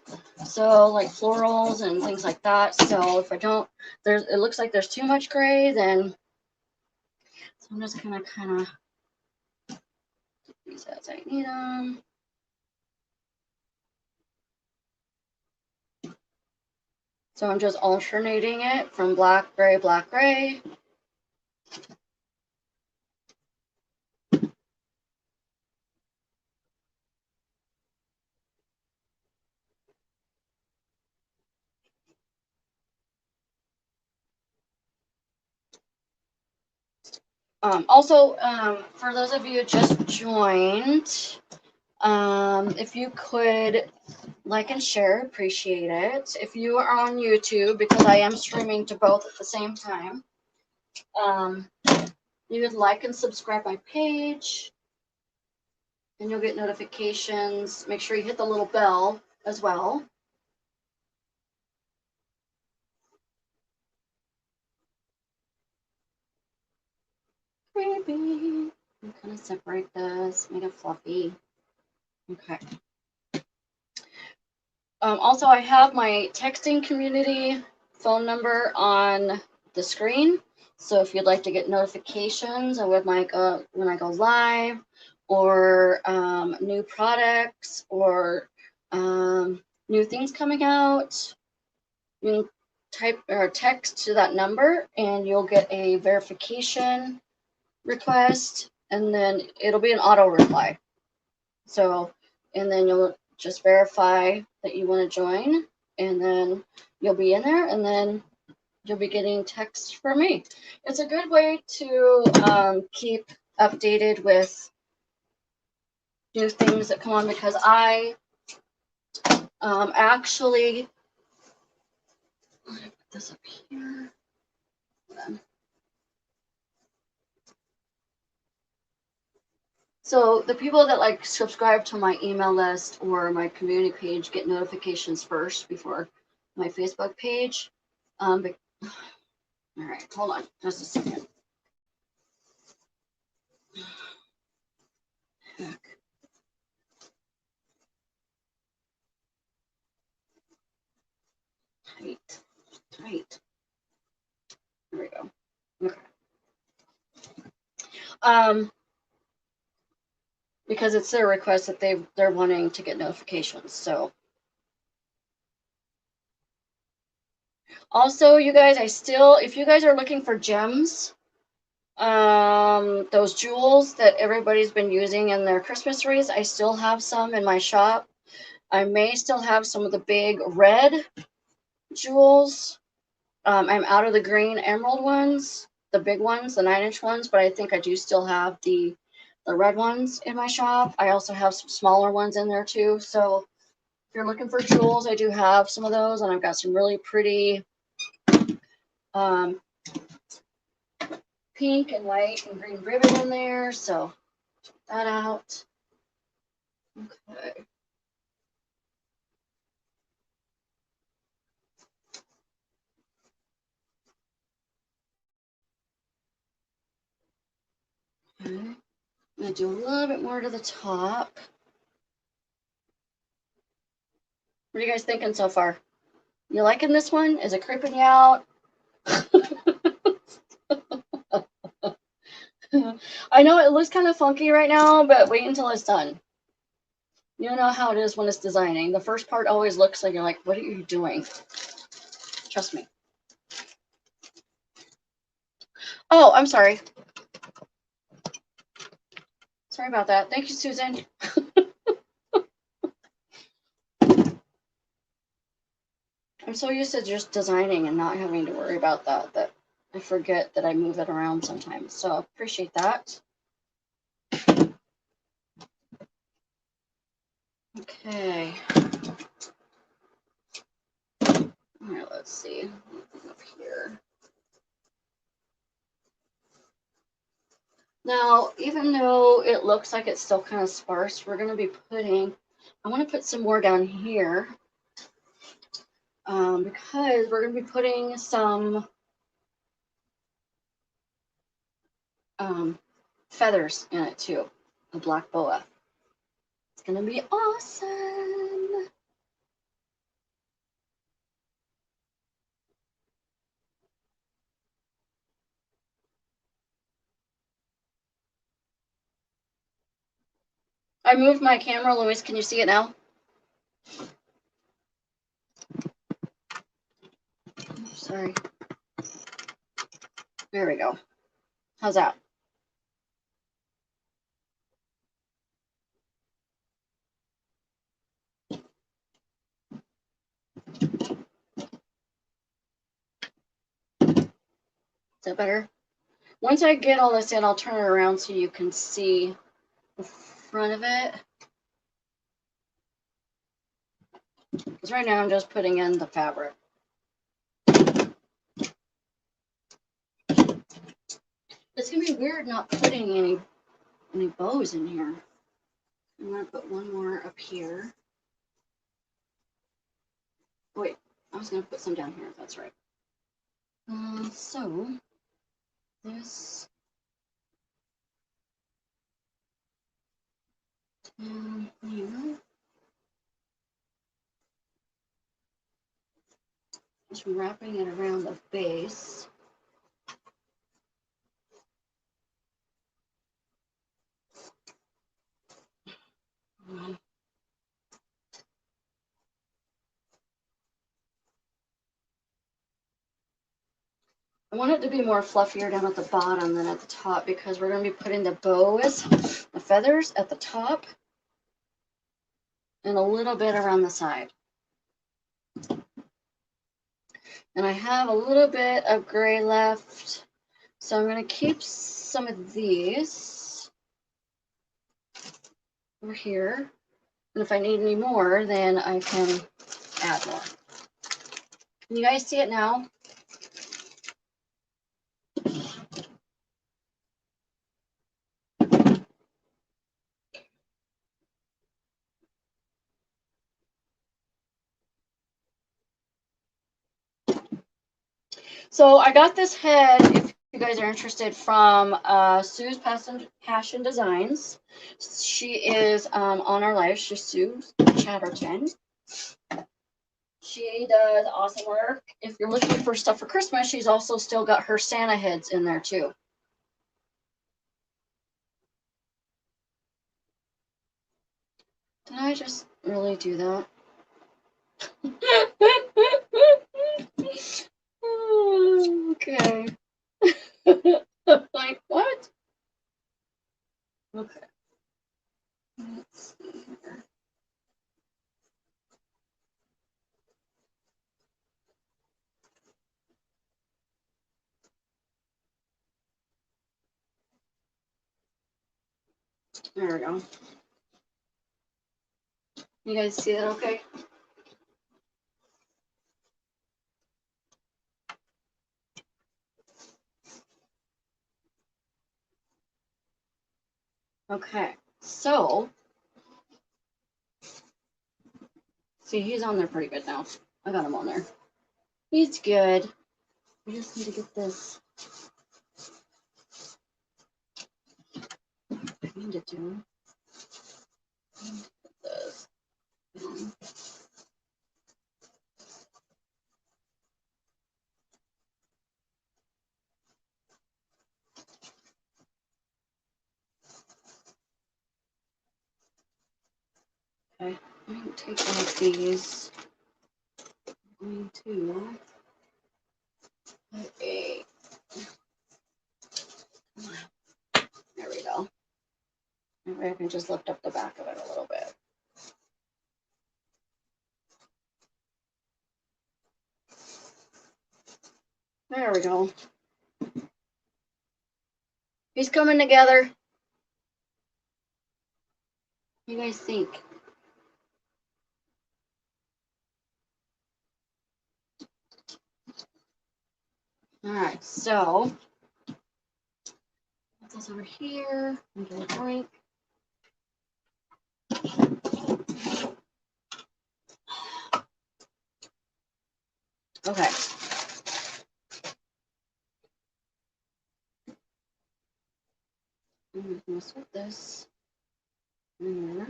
So like florals and things like that. So if I don't, it looks like there's too much gray, then so I'm just gonna kind of these as I need them. So I'm just alternating it from black, gray, black, gray. Also, for those of you who just joined, if you could like and share, appreciate it. If you are on YouTube, because I am streaming to both at the same time, you could like and subscribe my page, and you'll get notifications. Make sure you hit the little bell as well. Creepy. I'm gonna separate this, make it fluffy. Okay. Also, I have my texting community phone number on the screen. So if you'd like to get notifications of when I go live, or new products, or new things coming out, you can type or text to that number, and you'll get a verification request, and then it'll be an auto reply. So, and then you'll just verify that you want to join, and then you'll be in there, and then you'll be getting texts from me. It's a good way to keep updated with new things that come on, because I actually, let me put this up here. So the people that like subscribe to my email list or my community page get notifications first before my Facebook page. All right, hold on just a second. Heck. Tight. There we go. Okay. Because it's their request that they're wanting to get notifications. So also, you guys, if you guys are looking for gems, those jewels that everybody's been using in their Christmas wreaths, I still have some in my shop. I may still have some of the big red jewels. I'm out of the green emerald ones, the big ones, the 9-inch ones, but I think I do still have the red ones in my shop. I also have some smaller ones in there too. So if you're looking for jewels, I do have some of those, and I've got some really pretty pink and white and green ribbon in there. So check that out. Okay. Okay. I'm gonna do a little bit more to the top. What are you guys thinking so far? You liking this one? Is it creeping you out? I know it looks kind of funky right now, but wait until it's done. You know how it is when it's designing. The first part always looks like you're like, what are you doing? Trust me. Oh, I'm sorry. Sorry about that. Thank you, Susan. I'm so used to just designing and not having to worry about that I forget that I move it around sometimes. So appreciate that. Okay. All right, let's see. Anything up here. Now, even though it looks like it's still kind of sparse, we're going to be putting, I want to put some more down here because we're going to be putting some feathers in it too, a black boa. It's going to be awesome. I moved my camera, Louis. Can you see it now? Sorry. There we go. How's that? Is that better? Once I get all this in, I'll turn it around so you can see the front of it. Because right now I'm just putting in the fabric. It's going to be weird not putting any bows in here. I'm going to put one more up here. Oh, wait, I was going to put some down here if that's right. So, this down here. Just wrapping it around the base. I want it to be more fluffier down at the bottom than at the top because we're going to be putting the bows, the feathers at the top and a little bit around the side. And I have a little bit of gray left, so I'm going to keep some of these over here. And if I need any more, then I can add more. Can you guys see it now? So I got this head, if you guys are interested, from Sue's Passion Designs. She is on our live. She's Sue Chatterton. She does awesome work. If you're looking for stuff for Christmas, she's also still got her Santa heads in there too. Did I just really do that? Okay. Like, what? Okay. Let's see here. There we go. You guys see that okay? Okay, so, see, he's on there pretty good now. I got him on there. He's good. We just need to get this handed to him. Put this in. Okay, I'm going to take one of these. I'm going to put a, there we go. Maybe I can just lift up the back of it a little bit. There we go. He's coming together. What do you guys think? All right, so put this over here. Get a drink. Okay. I'm gonna sort this in there.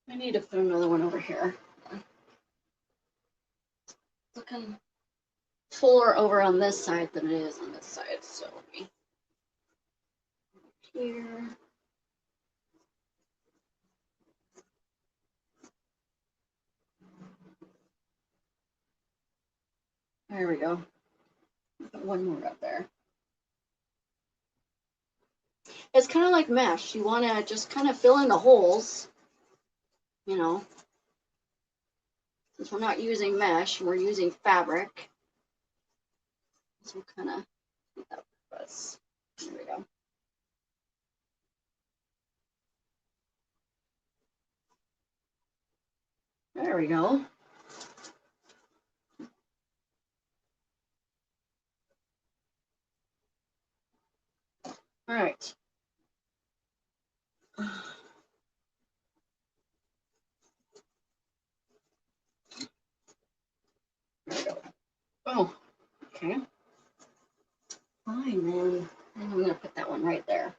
I need to put another one over here. It's looking fuller over on this side than it is on this side. So let me here. There we go. Put one more up there. It's kind of like mesh. You want to just kind of fill in the holes, you know. Since we're not using mesh, we're using fabric. So we'll kind of get that for us. There we go. There we go. All right. There we go. Oh, okay. Fine, then. And I'm going to put that one right there.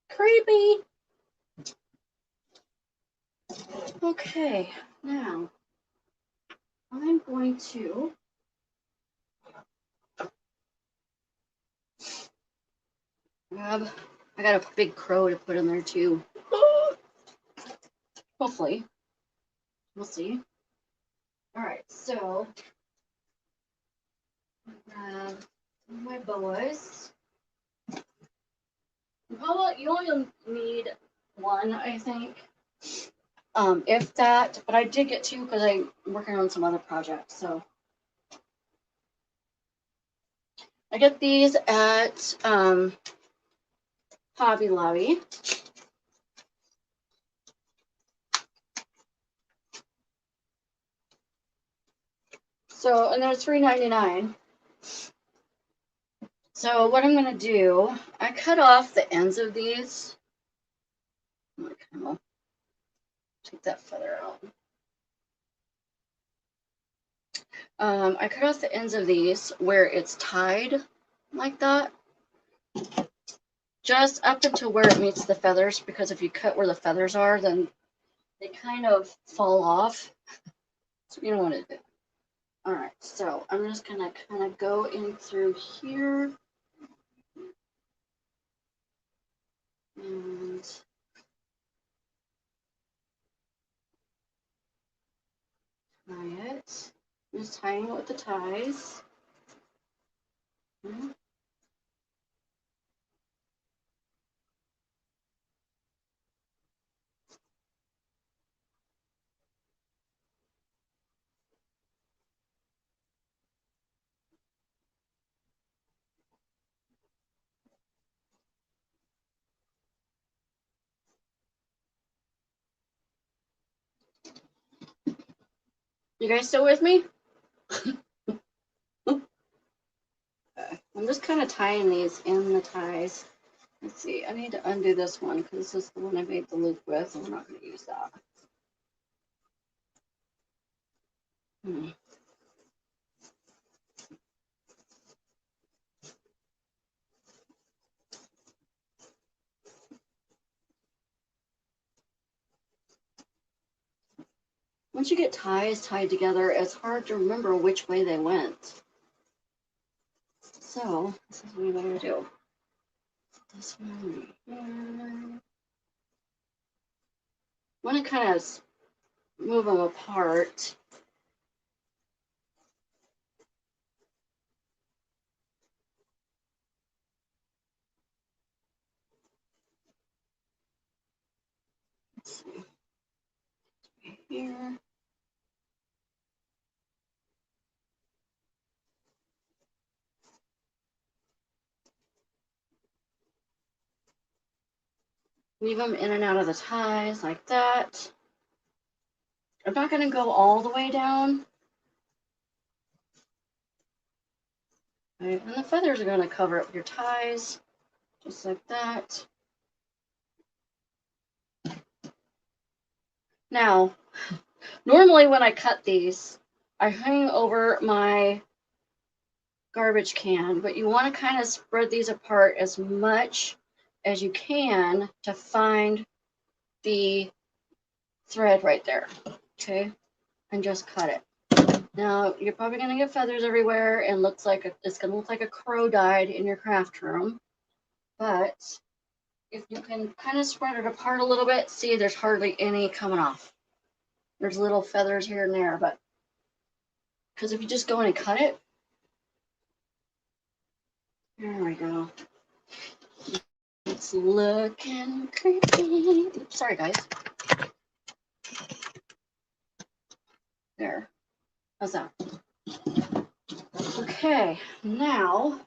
Creepy. Okay, now I'm going to grab, I got a big crow to put in there too. Hopefully. We'll see. All right, so grab my boas. You only need one, I think. If that, but I did get two because I'm working on some other projects. So I get these at Hobby Lobby. So, and they're $3.99. So what I'm gonna do, I cut off the ends of these. I'm gonna kind of take that feather out. I cut off the ends of these where it's tied like that, just up until where it meets the feathers, because if you cut where the feathers are, then they kind of fall off. So you don't want to do. All right, so I'm just gonna kind of go in through here and tie it. I'm just tying it with the ties. You guys still with me? Okay. I'm just kind of tying these in the ties. Let's see, I need to undo this one because this is the one I made the loop with, and we're not going to use that. Once you get ties tied together, it's hard to remember which way they went. So, this is what I'm going to do. This one right here. I want to kind of move them apart. Let's see. Right here. Weave them in and out of the ties like that. I'm not going to go all the way down. Right, and the feathers are going to cover up your ties, just like that. Now, normally when I cut these, I hang over my garbage can, but you want to kind of spread these apart as much as you can to find the thread right there, okay? And just cut it. Now, you're probably going to get feathers everywhere and looks like it's going to look like a crow died in your craft room. But if you can kind of spread it apart a little bit, see, there's hardly any coming off. There's little feathers here and there, but because if you just go in and cut it, there we go. It's looking creepy. Oops, sorry, guys. There. How's that? Okay, now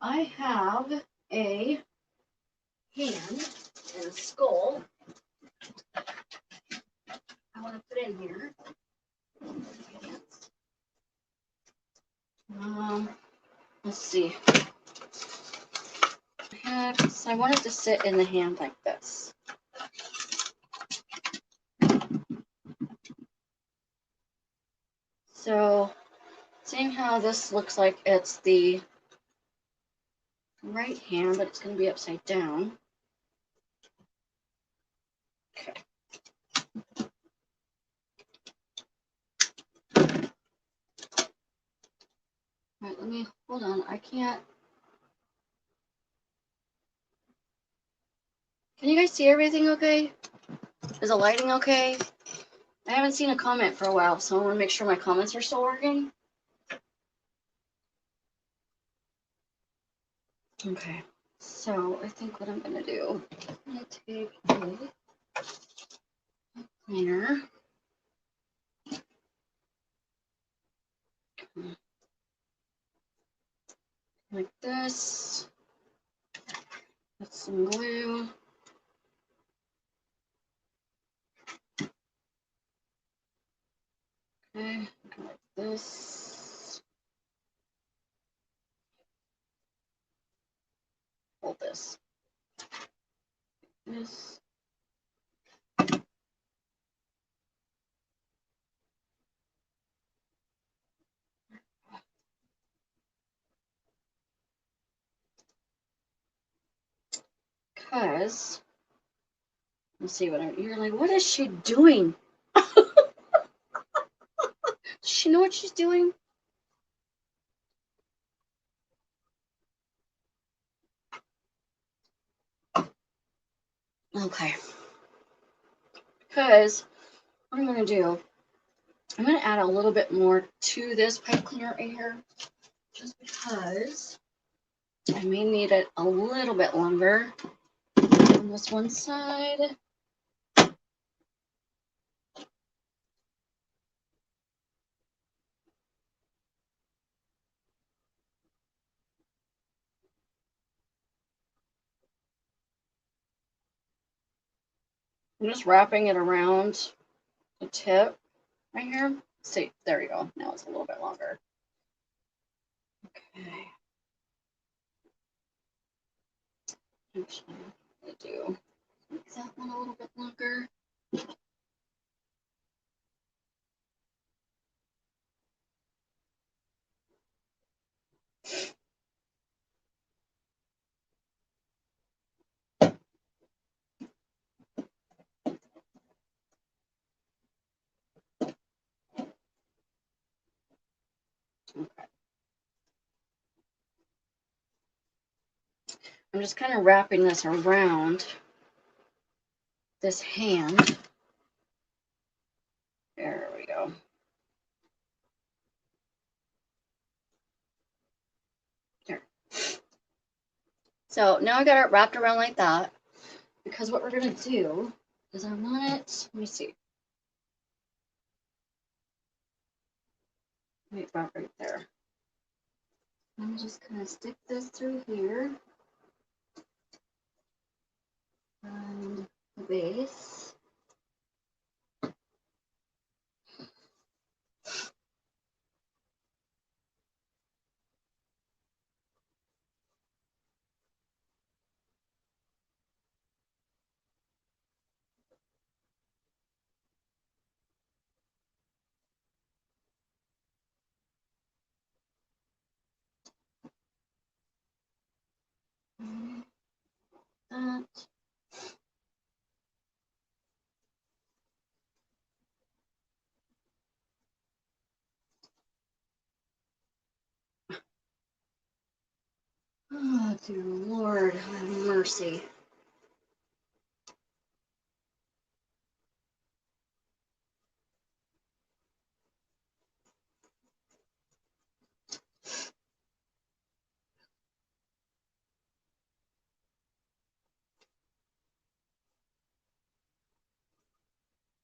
I have a hand and a skull I want to put in here. Let's see. So I want it to sit in the hand like this. So, seeing how this looks like it's the right hand, but it's going to be upside down. Okay. All right, let me, hold on, I can't. Can you guys see everything okay? Is the lighting okay? I haven't seen a comment for a while, so I want to make sure my comments are still working. Okay, so I think what I'm going to do, I'm going to take a cleaner. Like this. Put some glue. Okay, like this. Hold this. This. Because, let's see what you're like, what is she doing? Does she know what she's doing? Okay. Because what I'm going to do, I'm going to add a little bit more to this pipe cleaner right here. Just because I may need it a little bit longer on this one side. I'm just wrapping it around the tip right here. See, there we go. Now it's a little bit longer. Okay. Actually, I do. Make that one a little bit longer. Okay. I'm just kind of wrapping this around this hand. There we go. There. So now I got it wrapped around like that, because what we're going to do is I want it, let me see. Right about right there. I'm just going to stick this through here. And the base. That. Oh, dear Lord, have mercy.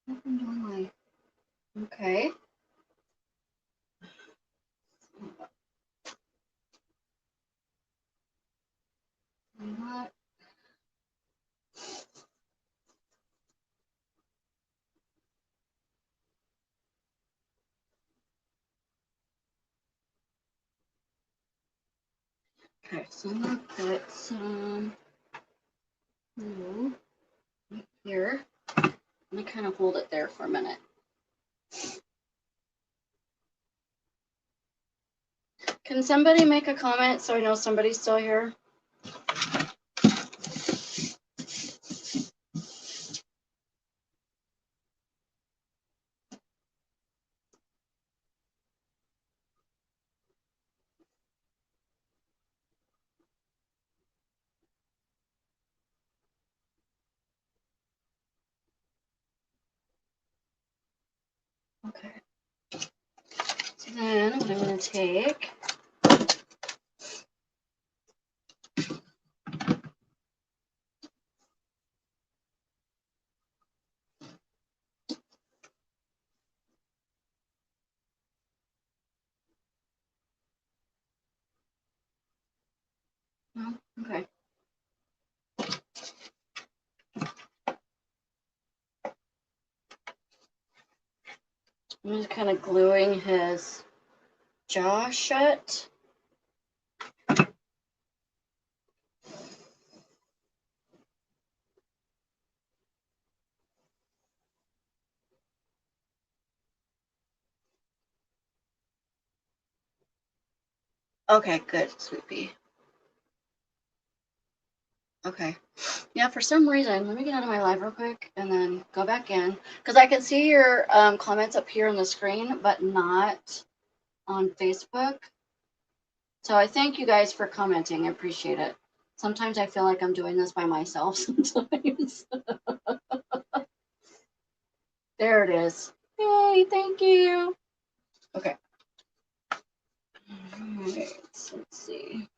What happened to my... Okay. What? Okay, so I'm gonna put some glue right here. I'm gonna kind of hold it there for a minute. Can somebody make a comment so I know somebody's still here? Okay. So then what I'm gonna take, oh, okay. I'm just kind of gluing his jaw shut. Okay, good, sweet pea. Okay. Yeah, for some reason, let me get out of my live real quick and then go back in. Because I can see your comments up here on the screen, but not on Facebook. So I thank you guys for commenting. I appreciate it. Sometimes I feel like I'm doing this by myself sometimes. There it is. Yay, thank you. Okay. All right, let's see.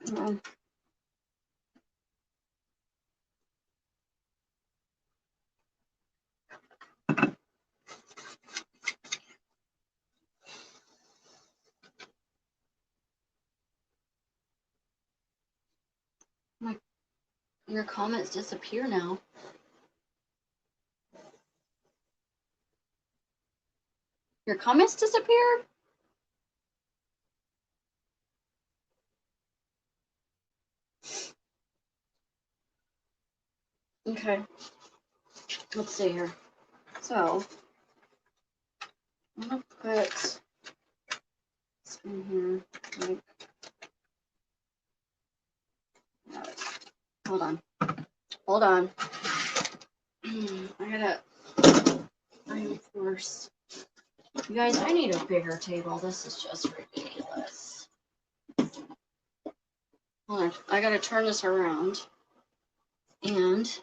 Your comments disappear now. Your comments disappeared? Okay. Let's see here. So, I'm going to put this in here. Like, hold on. Hold on. I gotta reinforce. You guys, I need a bigger table. This is just ridiculous. Hold on. I gotta turn this around and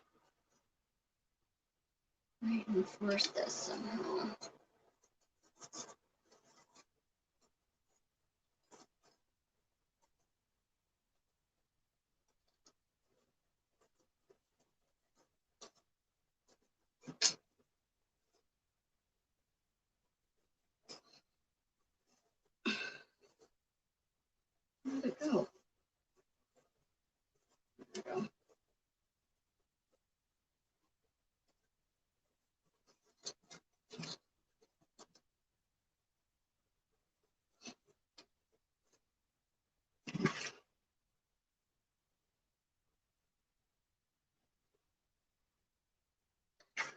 reinforce this somehow. Where'd it go? There we go.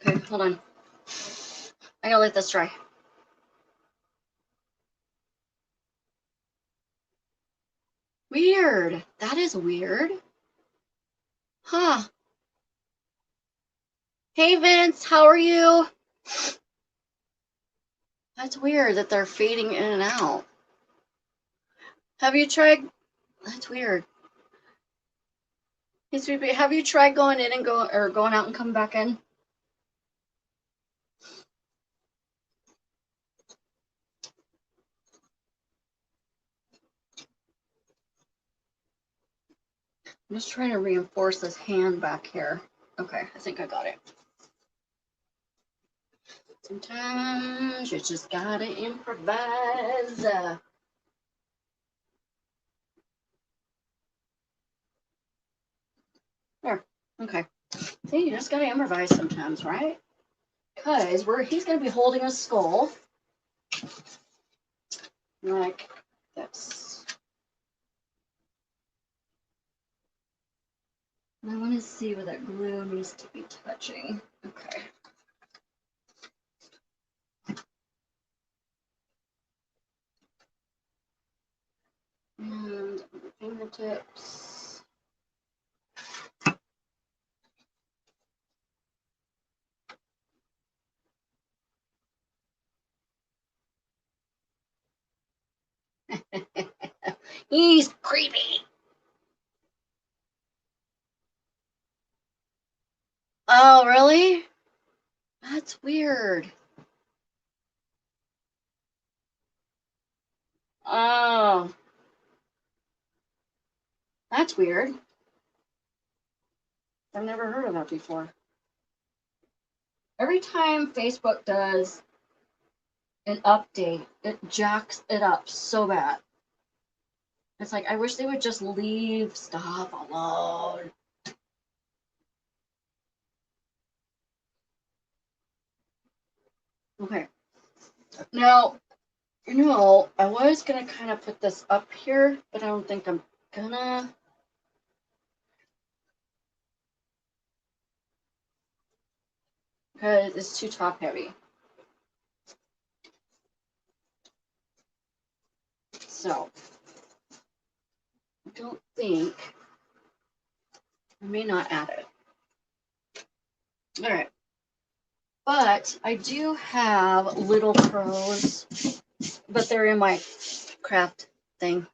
Okay, hold on. I gotta let this dry. Weird. That is weird. Huh. Hey, Vince, how are you? That's weird that they're fading in and out. Have you tried? That's weird. Hey, Sweet Pea, have you tried going in and going out and coming back in? I'm just trying to reinforce this hand back here. Okay, I think I got it. Sometimes you just gotta improvise. There. Okay. See, you just gotta improvise sometimes, right? Because he's gonna be holding a skull like this. And I want to see where that glue needs to be touching. Okay. And the fingertips. He's creepy. Oh, really? That's weird. Oh, that's weird. I've never heard of that before. Every time Facebook does an update, it jacks it up so bad. It's like, I wish they would just leave stuff alone. Okay. Now, I was going to kind of put this up here, but I don't think I'm gonna. Because it's too top heavy. So, I don't think, I may not add it. All right. But I do have little pros, but they're in my craft thing.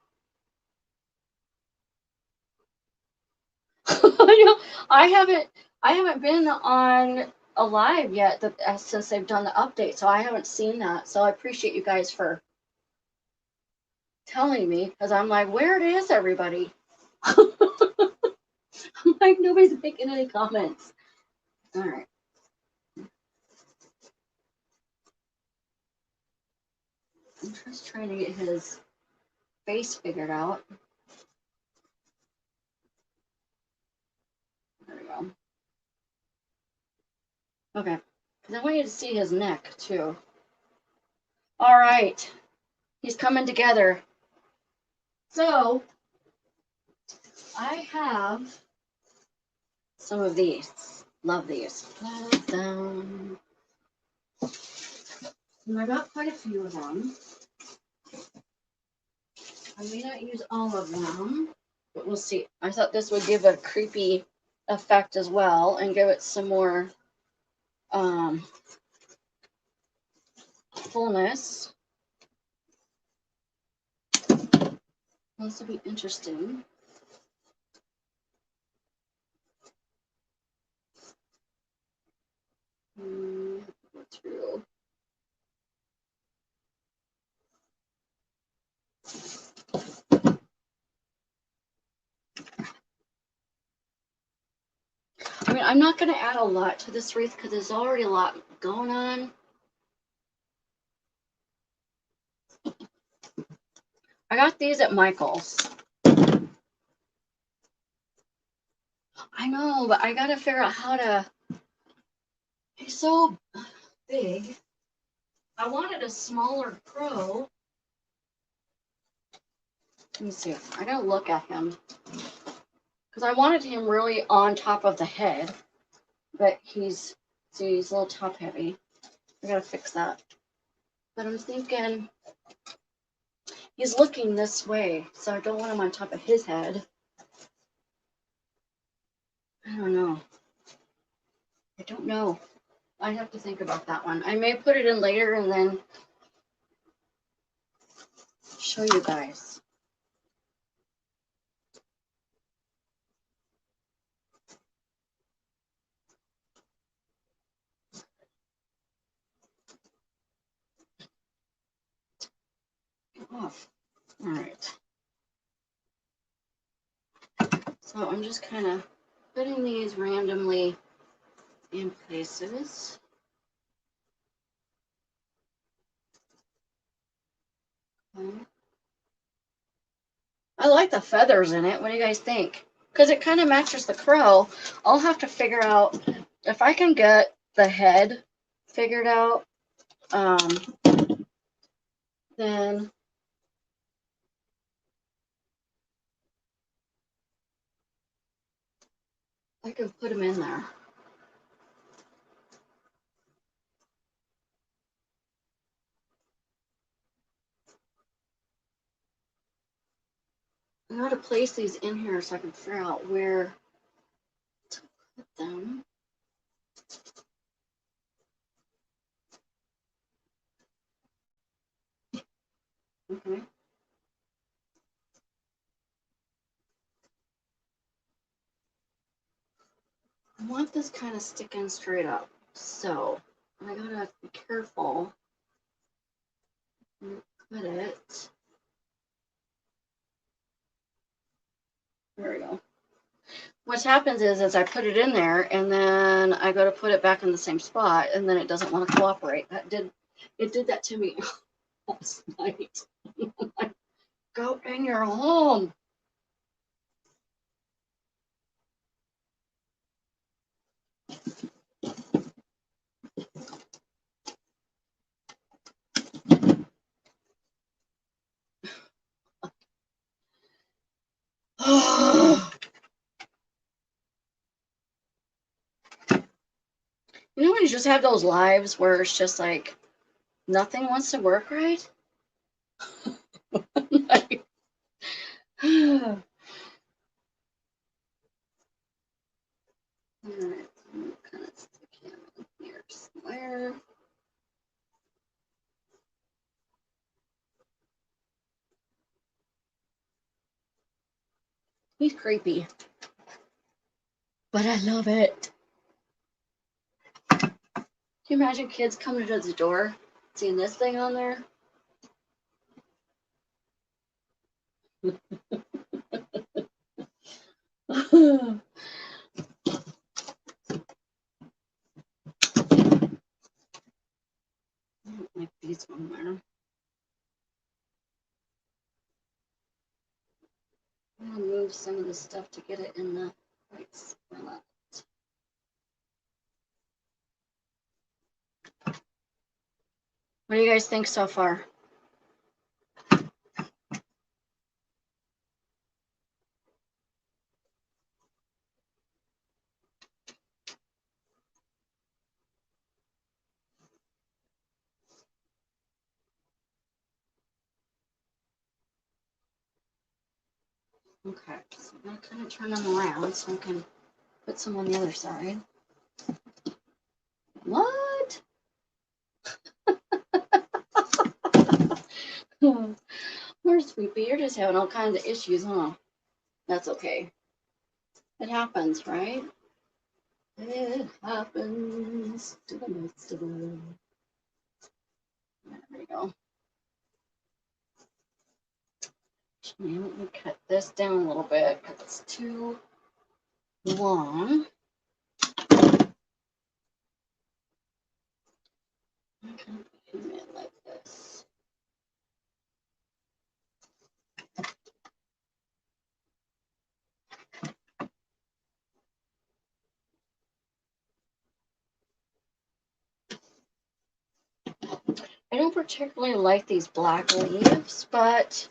I haven't been on a live yet since they've done the update, so I haven't seen that. So I appreciate you guys for telling me, because I'm like, where is everybody? I'm like, nobody's making any comments. All right. I'm just trying to get his face figured out. There we go. Okay. Because I want you to see his neck, too. All right. He's coming together. So, I have some of these. Love these. Love them. And I got quite a few of them. I may not use all of them, but we'll see. I thought this would give a creepy effect as well and give it some more fullness. This will be interesting. Go through. I mean, I'm not going to add a lot to this wreath because there's already a lot going on. I got these at Michael's. I know, but I got to figure out how to. He's so big. I wanted a smaller crow. Let me see. I got to look at him. Because I wanted him really on top of the head. But he's a little top heavy. I got to fix that. But I'm thinking he's looking this way, so I don't want him on top of his head. I don't know. I don't know. I have to think about that one. I may put it in later and then show you guys. Get off. All right. So I'm just kind of putting these randomly in places. Okay. I like the feathers in it. What do you guys think? Because it kind of matches the crow. I'll have to figure out if I can get the head figured out. Then I can put them in there. I got to place these in here so I can figure out where to put them. Okay. I want this kind of sticking straight up. So I gotta be careful. Put it. There we go. What happens is I put it in there and then I go to put it back in the same spot and then it doesn't want to cooperate. It did that to me last night. Go in your home. You know when you just have those lives where it's just like nothing wants to work right? Like, all right, I'm kind of stick him in here somewhere. He's creepy, but I love it. Can you imagine kids coming to the door, seeing this thing on there? I don't like these on there. I'm gonna move some of the stuff to get it in the right spot. What do you guys think so far? Okay, so I'm gonna kind of turn them around so I can put some on the other side. What? Poor Sweepy, you're just having all kinds of issues, huh? That's okay. It happens, right? It happens to the best of us. There we go. Let me cut this down a little bit because it's too long. I'm kind of putting it like this. I don't particularly like these black leaves, but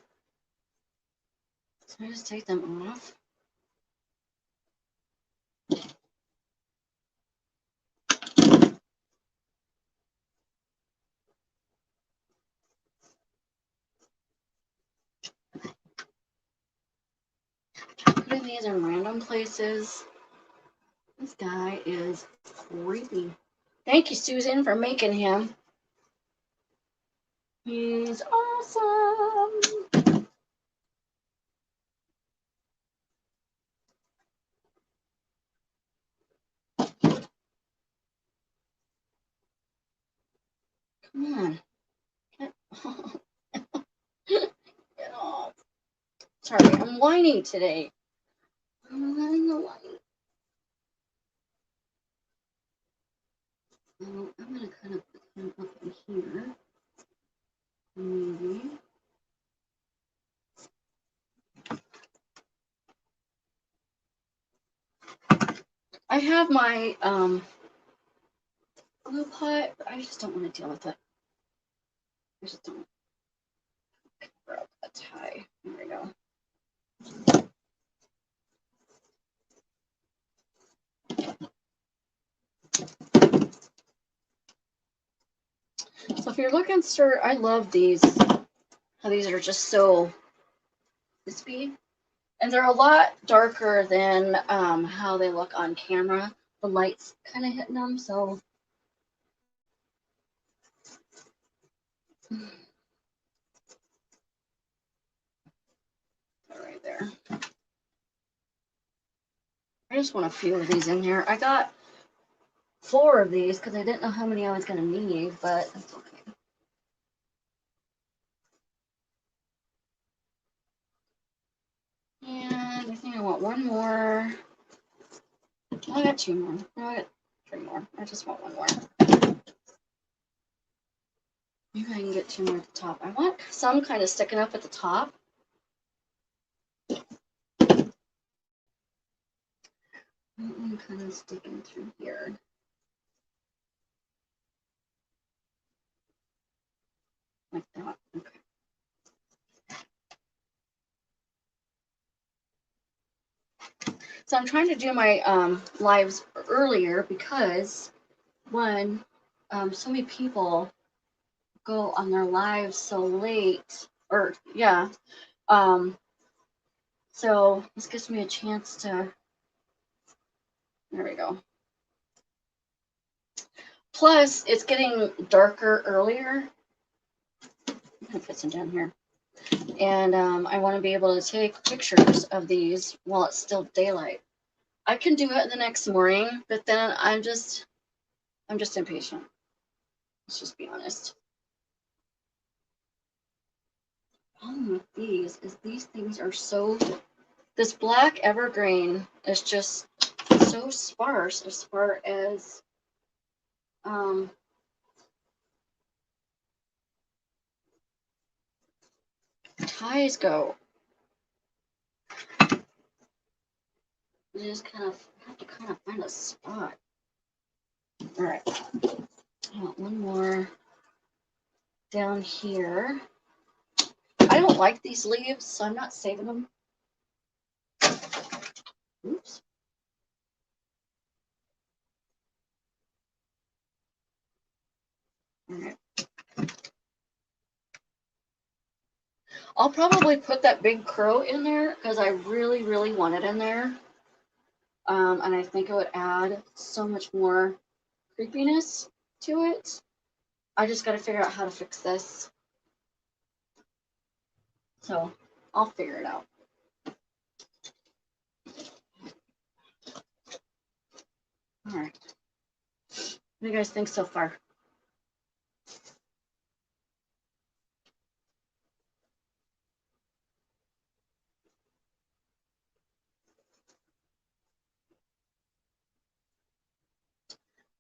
so I just take them off. Putting these in random places. This guy is creepy. Thank you, Susan, for making him. He's awesome. Come on. Get off. Get off. Sorry, I'm whining today. I'm letting the light. I'm going to kind of put him up in here. Maybe. I have my glue pot, but I just don't want to deal with it. I just don't cover up a tie. There we go. So if you're looking, sir, I love these. How these are just so crispy. And they're a lot darker than how they look on camera. The light's kind of hitting them, so. Right there. I just want a few of these in here. I got 4 of these because I didn't know how many I was going to need, but that's okay. And I think I want one more. I got 2 more. No, I got 3 more. I just want 1 more. Maybe I can get 2 more at the top. I want some kind of sticking up at the top. One kind of sticking through here. Like that. Okay. So I'm trying to do my lives earlier because one, so many people go on their lives so late, or yeah. So this gives me a chance to. There we go. Plus, it's getting darker earlier. I'm gonna put some down here, and I want to be able to take pictures of these while it's still daylight. I can do it the next morning, but then I'm just impatient. Let's just be honest. The problem with these is these things are so. This black evergreen is just so sparse as far as ties go. You just kind of have to kind of find a spot. All right. I want one more down here. I don't like these leaves, so I'm not saving them. Oops. All right. I'll probably put that big crow in there because I really, really want it in there. And I think it would add so much more creepiness to it. I just got to figure out how to fix this. So I'll figure it out. All right. What do you guys think so far?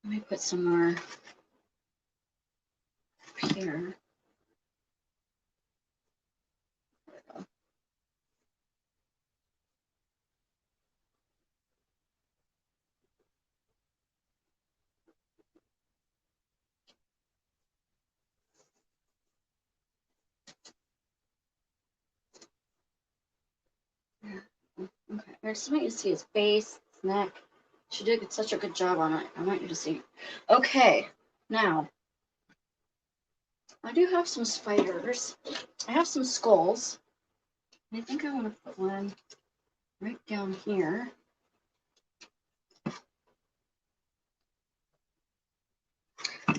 Let me put some more up here. Okay, I just want you to see his face, his neck. She did such a good job on it. I want you to see. Okay, now I do have some spiders. I have some skulls. I think I want to put one right down here.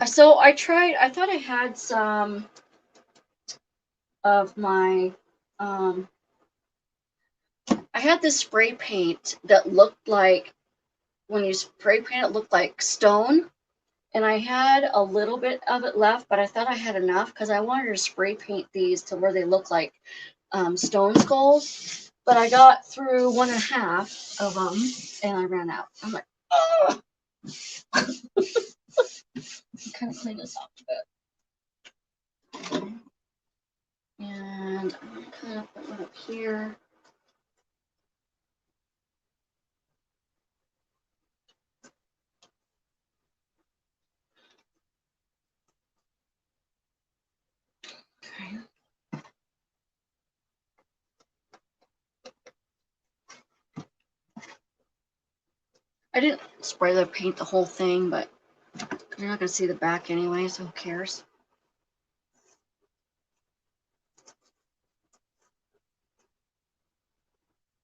So I tried, I thought I had some of my, I had this spray paint that looked like, when you spray paint it, looked like stone. And I had a little bit of it left, but I thought I had enough because I wanted to spray paint these to where they look like stone skulls. But I got through 1.5 of them and I ran out. I'm like, oh! Kind of clean this up a bit. Okay. And I'm going to kind of put one up here. Okay. I didn't spray the paint the whole thing, but you're not going to see the back anyway, so who cares?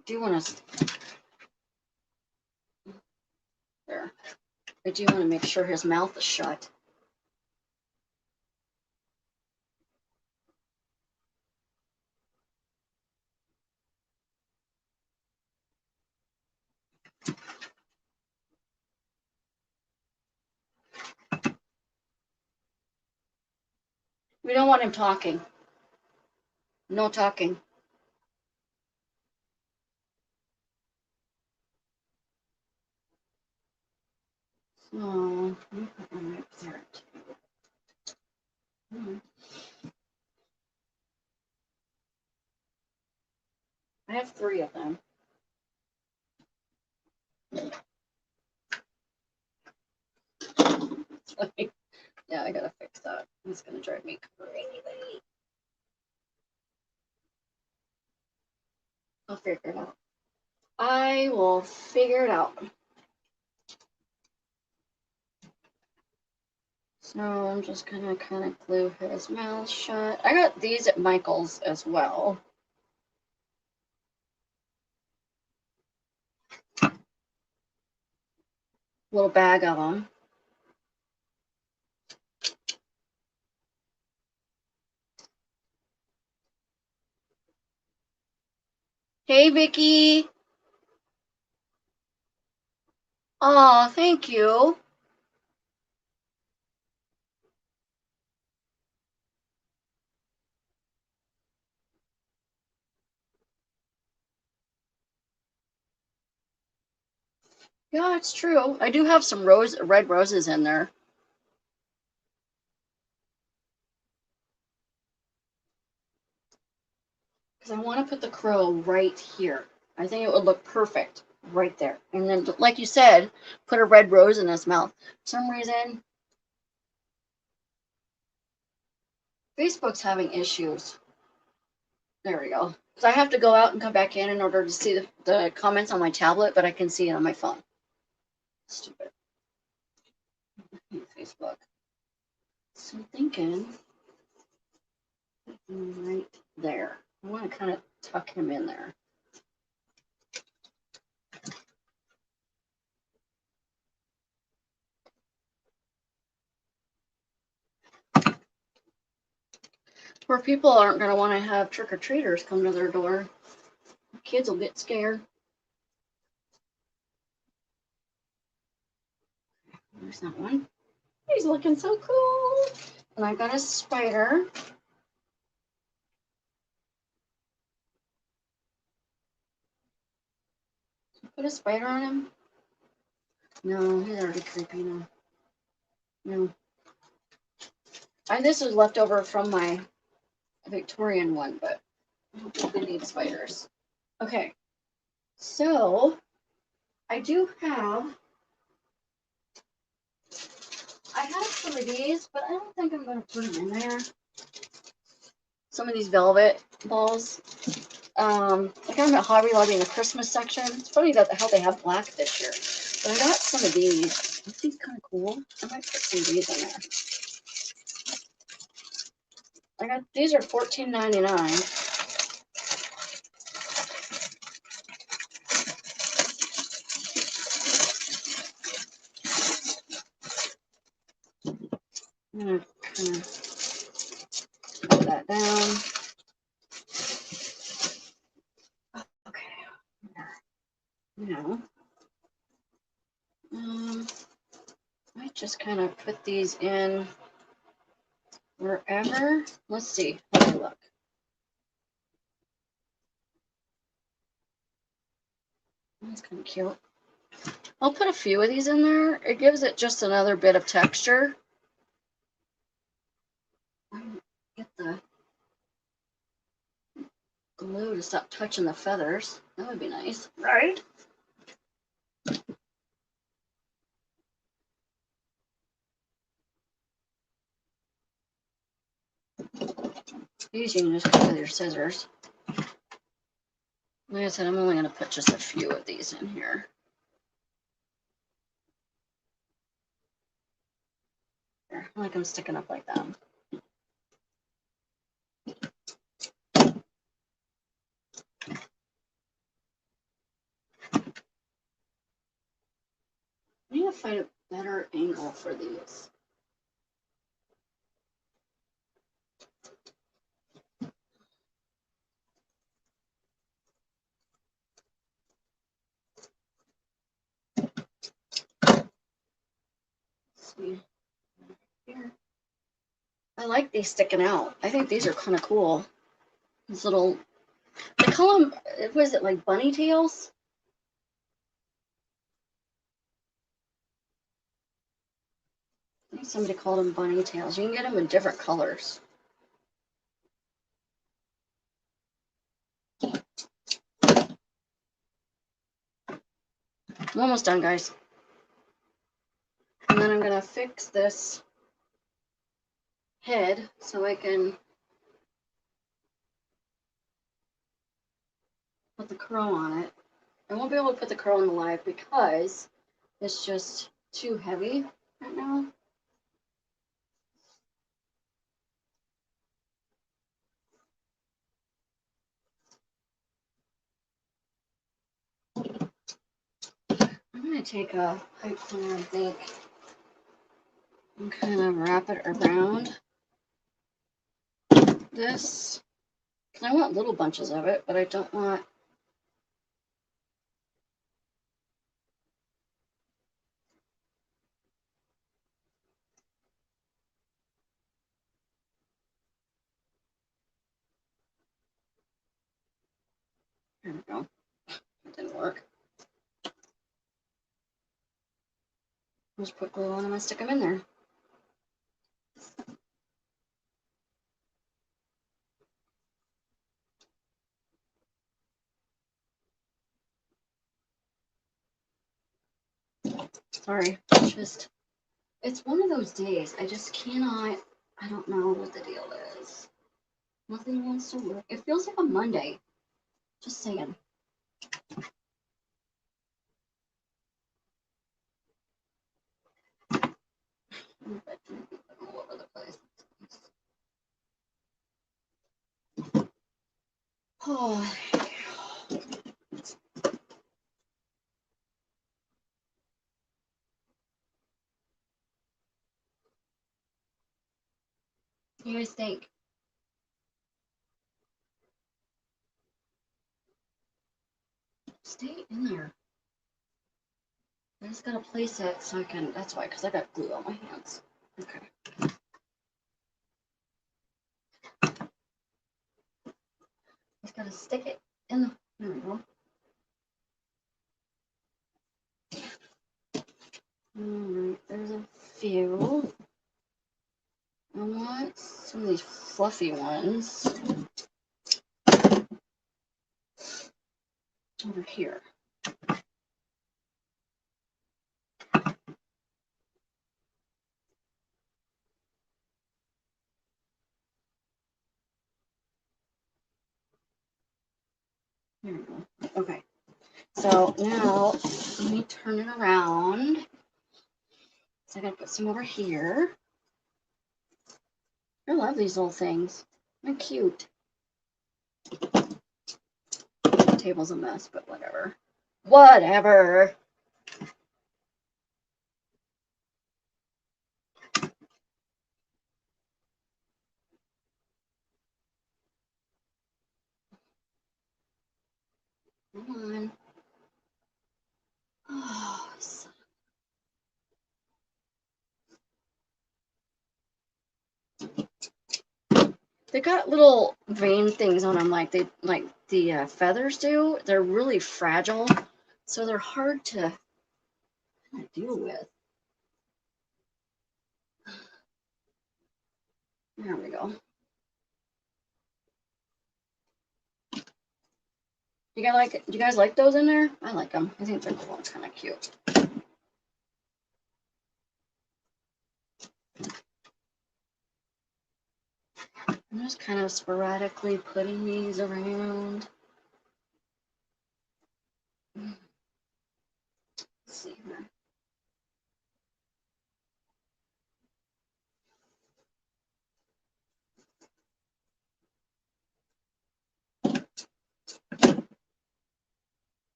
I do want to, there. I do want to make sure his mouth is shut. We don't want him talking. No talking. So, let me put one right there too. I have 3 of them. Yeah, I gotta fix that. It's gonna drive me crazy. I'll figure it out. I will figure it out. So I'm just gonna kind of glue his mouth shut. I got these at Michael's as well. Little bag of them. Hey, Vicky. Oh, thank you. Yeah, it's true. I do have some red roses in there. Because I want to put the crow right here. I think it would look perfect right there. And then, like you said, put a red rose in his mouth. For some reason, Facebook's having issues. There we go. Because I have to go out and come back in order to see the comments on my tablet, but I can see it on my phone. Stupid. Facebook. So I'm thinking right there. I want to kind of tuck him in there. Where people aren't going to want to have trick-or-treaters come to their door. Kids will get scared. There's that one. He's looking so cool. And I got a spider. Put a spider on him? No, he's already creepy now. No. This is left over from my Victorian one, but I don't think they need spiders. Okay, so I do have, I have some of these, but I don't think I'm going to put them in there. Some of these velvet balls. I got them at Hobby Lobby in the Christmas section. It's funny that how they have black this year. But I got some of these. Aren't these kind of cool? I might put some of these in there. These are $14.99. I'm going to kind of put that down. Okay. Now, I just kind of put these in wherever. Let's see. How do they look? That's kind of cute. I'll put a few of these in there. It gives it just another bit of texture. Get the glue to stop touching the feathers. That would be nice, right? These you can just cut with your scissors. Like I said, I'm only going to put just a few of these in here. There, I like them sticking up like that. I need to find a better angle for these. Let's see. Here. I like these sticking out. I think these are kind of cool. These little, they call them, what is it, like bunny tails? I think somebody called them bunny tails. You can get them in different colors. I'm almost done, guys. And then I'm going to fix this head so I can put the crow on it. I won't be able to put the crow on the live because it's just too heavy right now. I'm going to take a pipe cleaner, I think, and kind of wrap it around this. I want little bunches of it, but I don't want. There we go. It didn't work. Just put glue on them and stick them in there. Sorry, it's one of those days. I just cannot, I don't know what the deal is. Nothing wants to work. It feels like a Monday. Just saying. All over the place. Oh. What do you guys think? Stay in there. I just gotta place it so I can, that's why, because I got glue on my hands. Okay. Just gotta stick it in the, there we go. Alright, there's a few. I want some of these fluffy ones over here. There we go. Okay. So now let me turn it around. So I gotta put some over here. I love these little things. They're cute. The table's a mess, but whatever. Whatever. Come on. Oh, they got little vein things on them like the feathers do. They're really fragile, so they're hard to deal with. There we go. Do you guys like those in there? I like them. I think they're cool. It's kind of cute. I'm just kind of sporadically putting these around. Let's see here.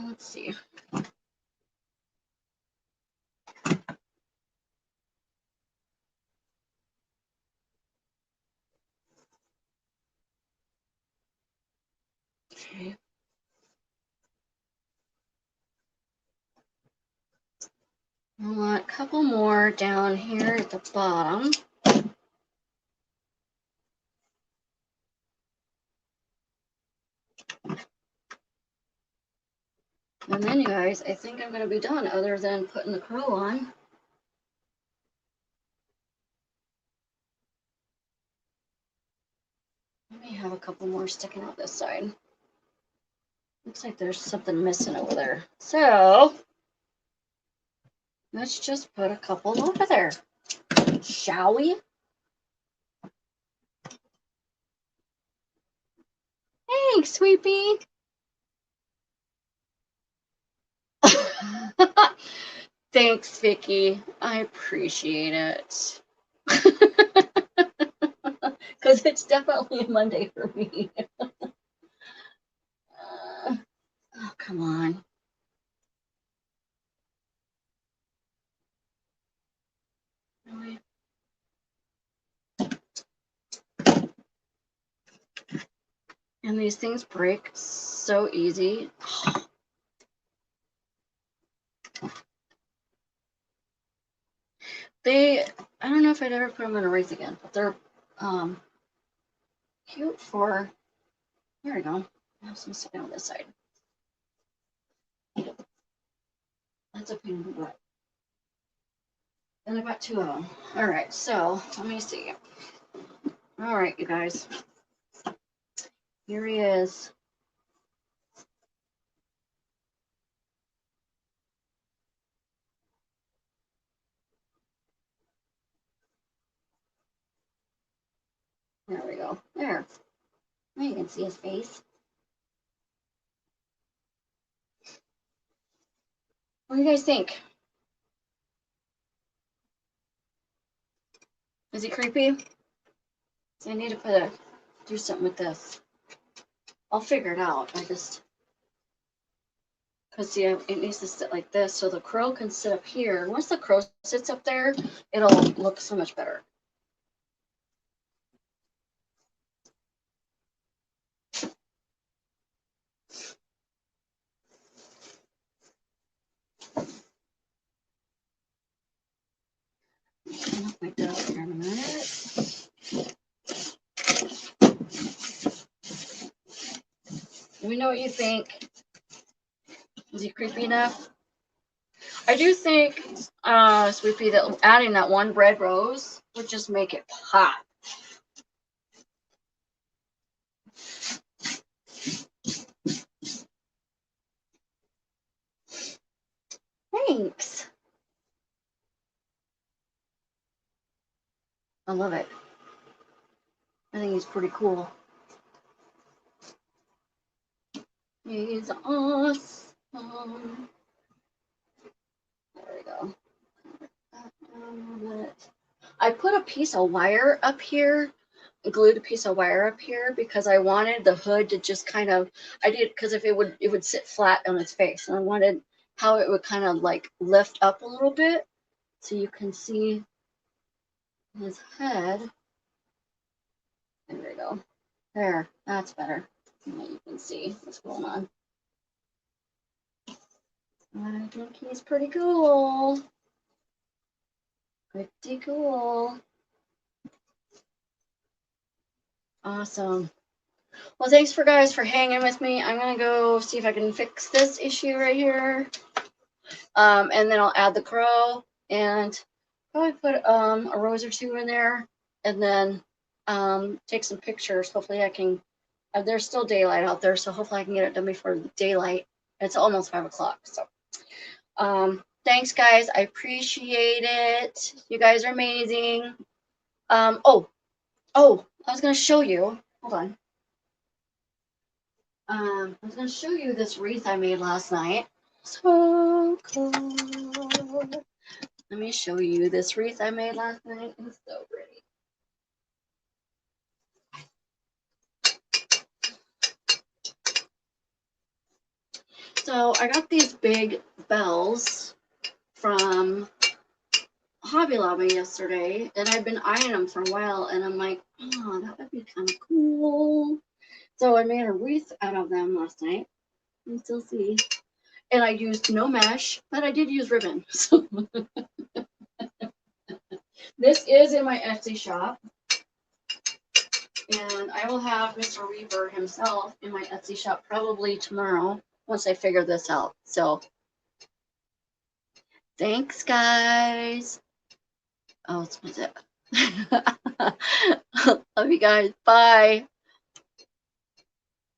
Let's see. Okay. I want a couple more down here at the bottom. And then, you guys, I think I'm going to be done other than putting the crow on. I may have a couple more sticking out this side. Looks like there's something missing over there. So, let's just put a couple over there. Shall we? Thanks, Sweepy. Thanks, Vicky. I appreciate it. Because it's definitely a Monday for me. Oh, come on. Really? And these things break so easy. I don't know if I'd ever put them in a wreath again, but they're cute for, there we go. I have some sitting on this side. That's a pain in the butt. And I got two of them. All right, so let me see. All right, you guys. Here he is. There we go. There. Now you can see his face. What do you guys think? Is he creepy? See, I need to do something with this. I'll figure it out. Because see, it needs to sit like this so the crow can sit up here. Once the crow sits up there, it'll look so much better. Clean up my desk here in a minute. Let me know what you think. Is he creepy enough? I do think, Swoopy, that adding that one red rose would just make it pop. Thanks. I love it. I think he's pretty cool. He's awesome. There we go. I put a piece of wire up here, glued a piece of wire up here because I wanted the hood to just kind of, because if it would sit flat on its face, and I wanted how it would kind of like lift up a little bit so you can see his head. There we go. There, that's better. Now you can see what's going on. I think he's pretty cool. Pretty cool. Awesome. Well, thanks for hanging with me. I'm gonna go see if I can fix this issue right here. And then I'll add the crow and probably put a rose or two in there, and then take some pictures. Hopefully I can, there's still daylight out there, so hopefully I can get it done before daylight. It's almost 5 o'clock, so thanks guys, I appreciate it. You guys are amazing. Oh, I was gonna show you, hold on. I was gonna show you this wreath I made last night. So cool. Let me show you this wreath I made last night. It's so pretty. So I got these big bells from Hobby Lobby yesterday, and I've been eyeing them for a while, and I'm like, oh, that would be kind of cool. So I made a wreath out of them last night. You can still see. And I used no mesh, but I did use ribbon. So this is in my Etsy shop. And I will have Mr. Weaver himself in my Etsy shop probably tomorrow once I figure this out. So thanks, guys. Oh, it's my zip. Love you guys. Bye.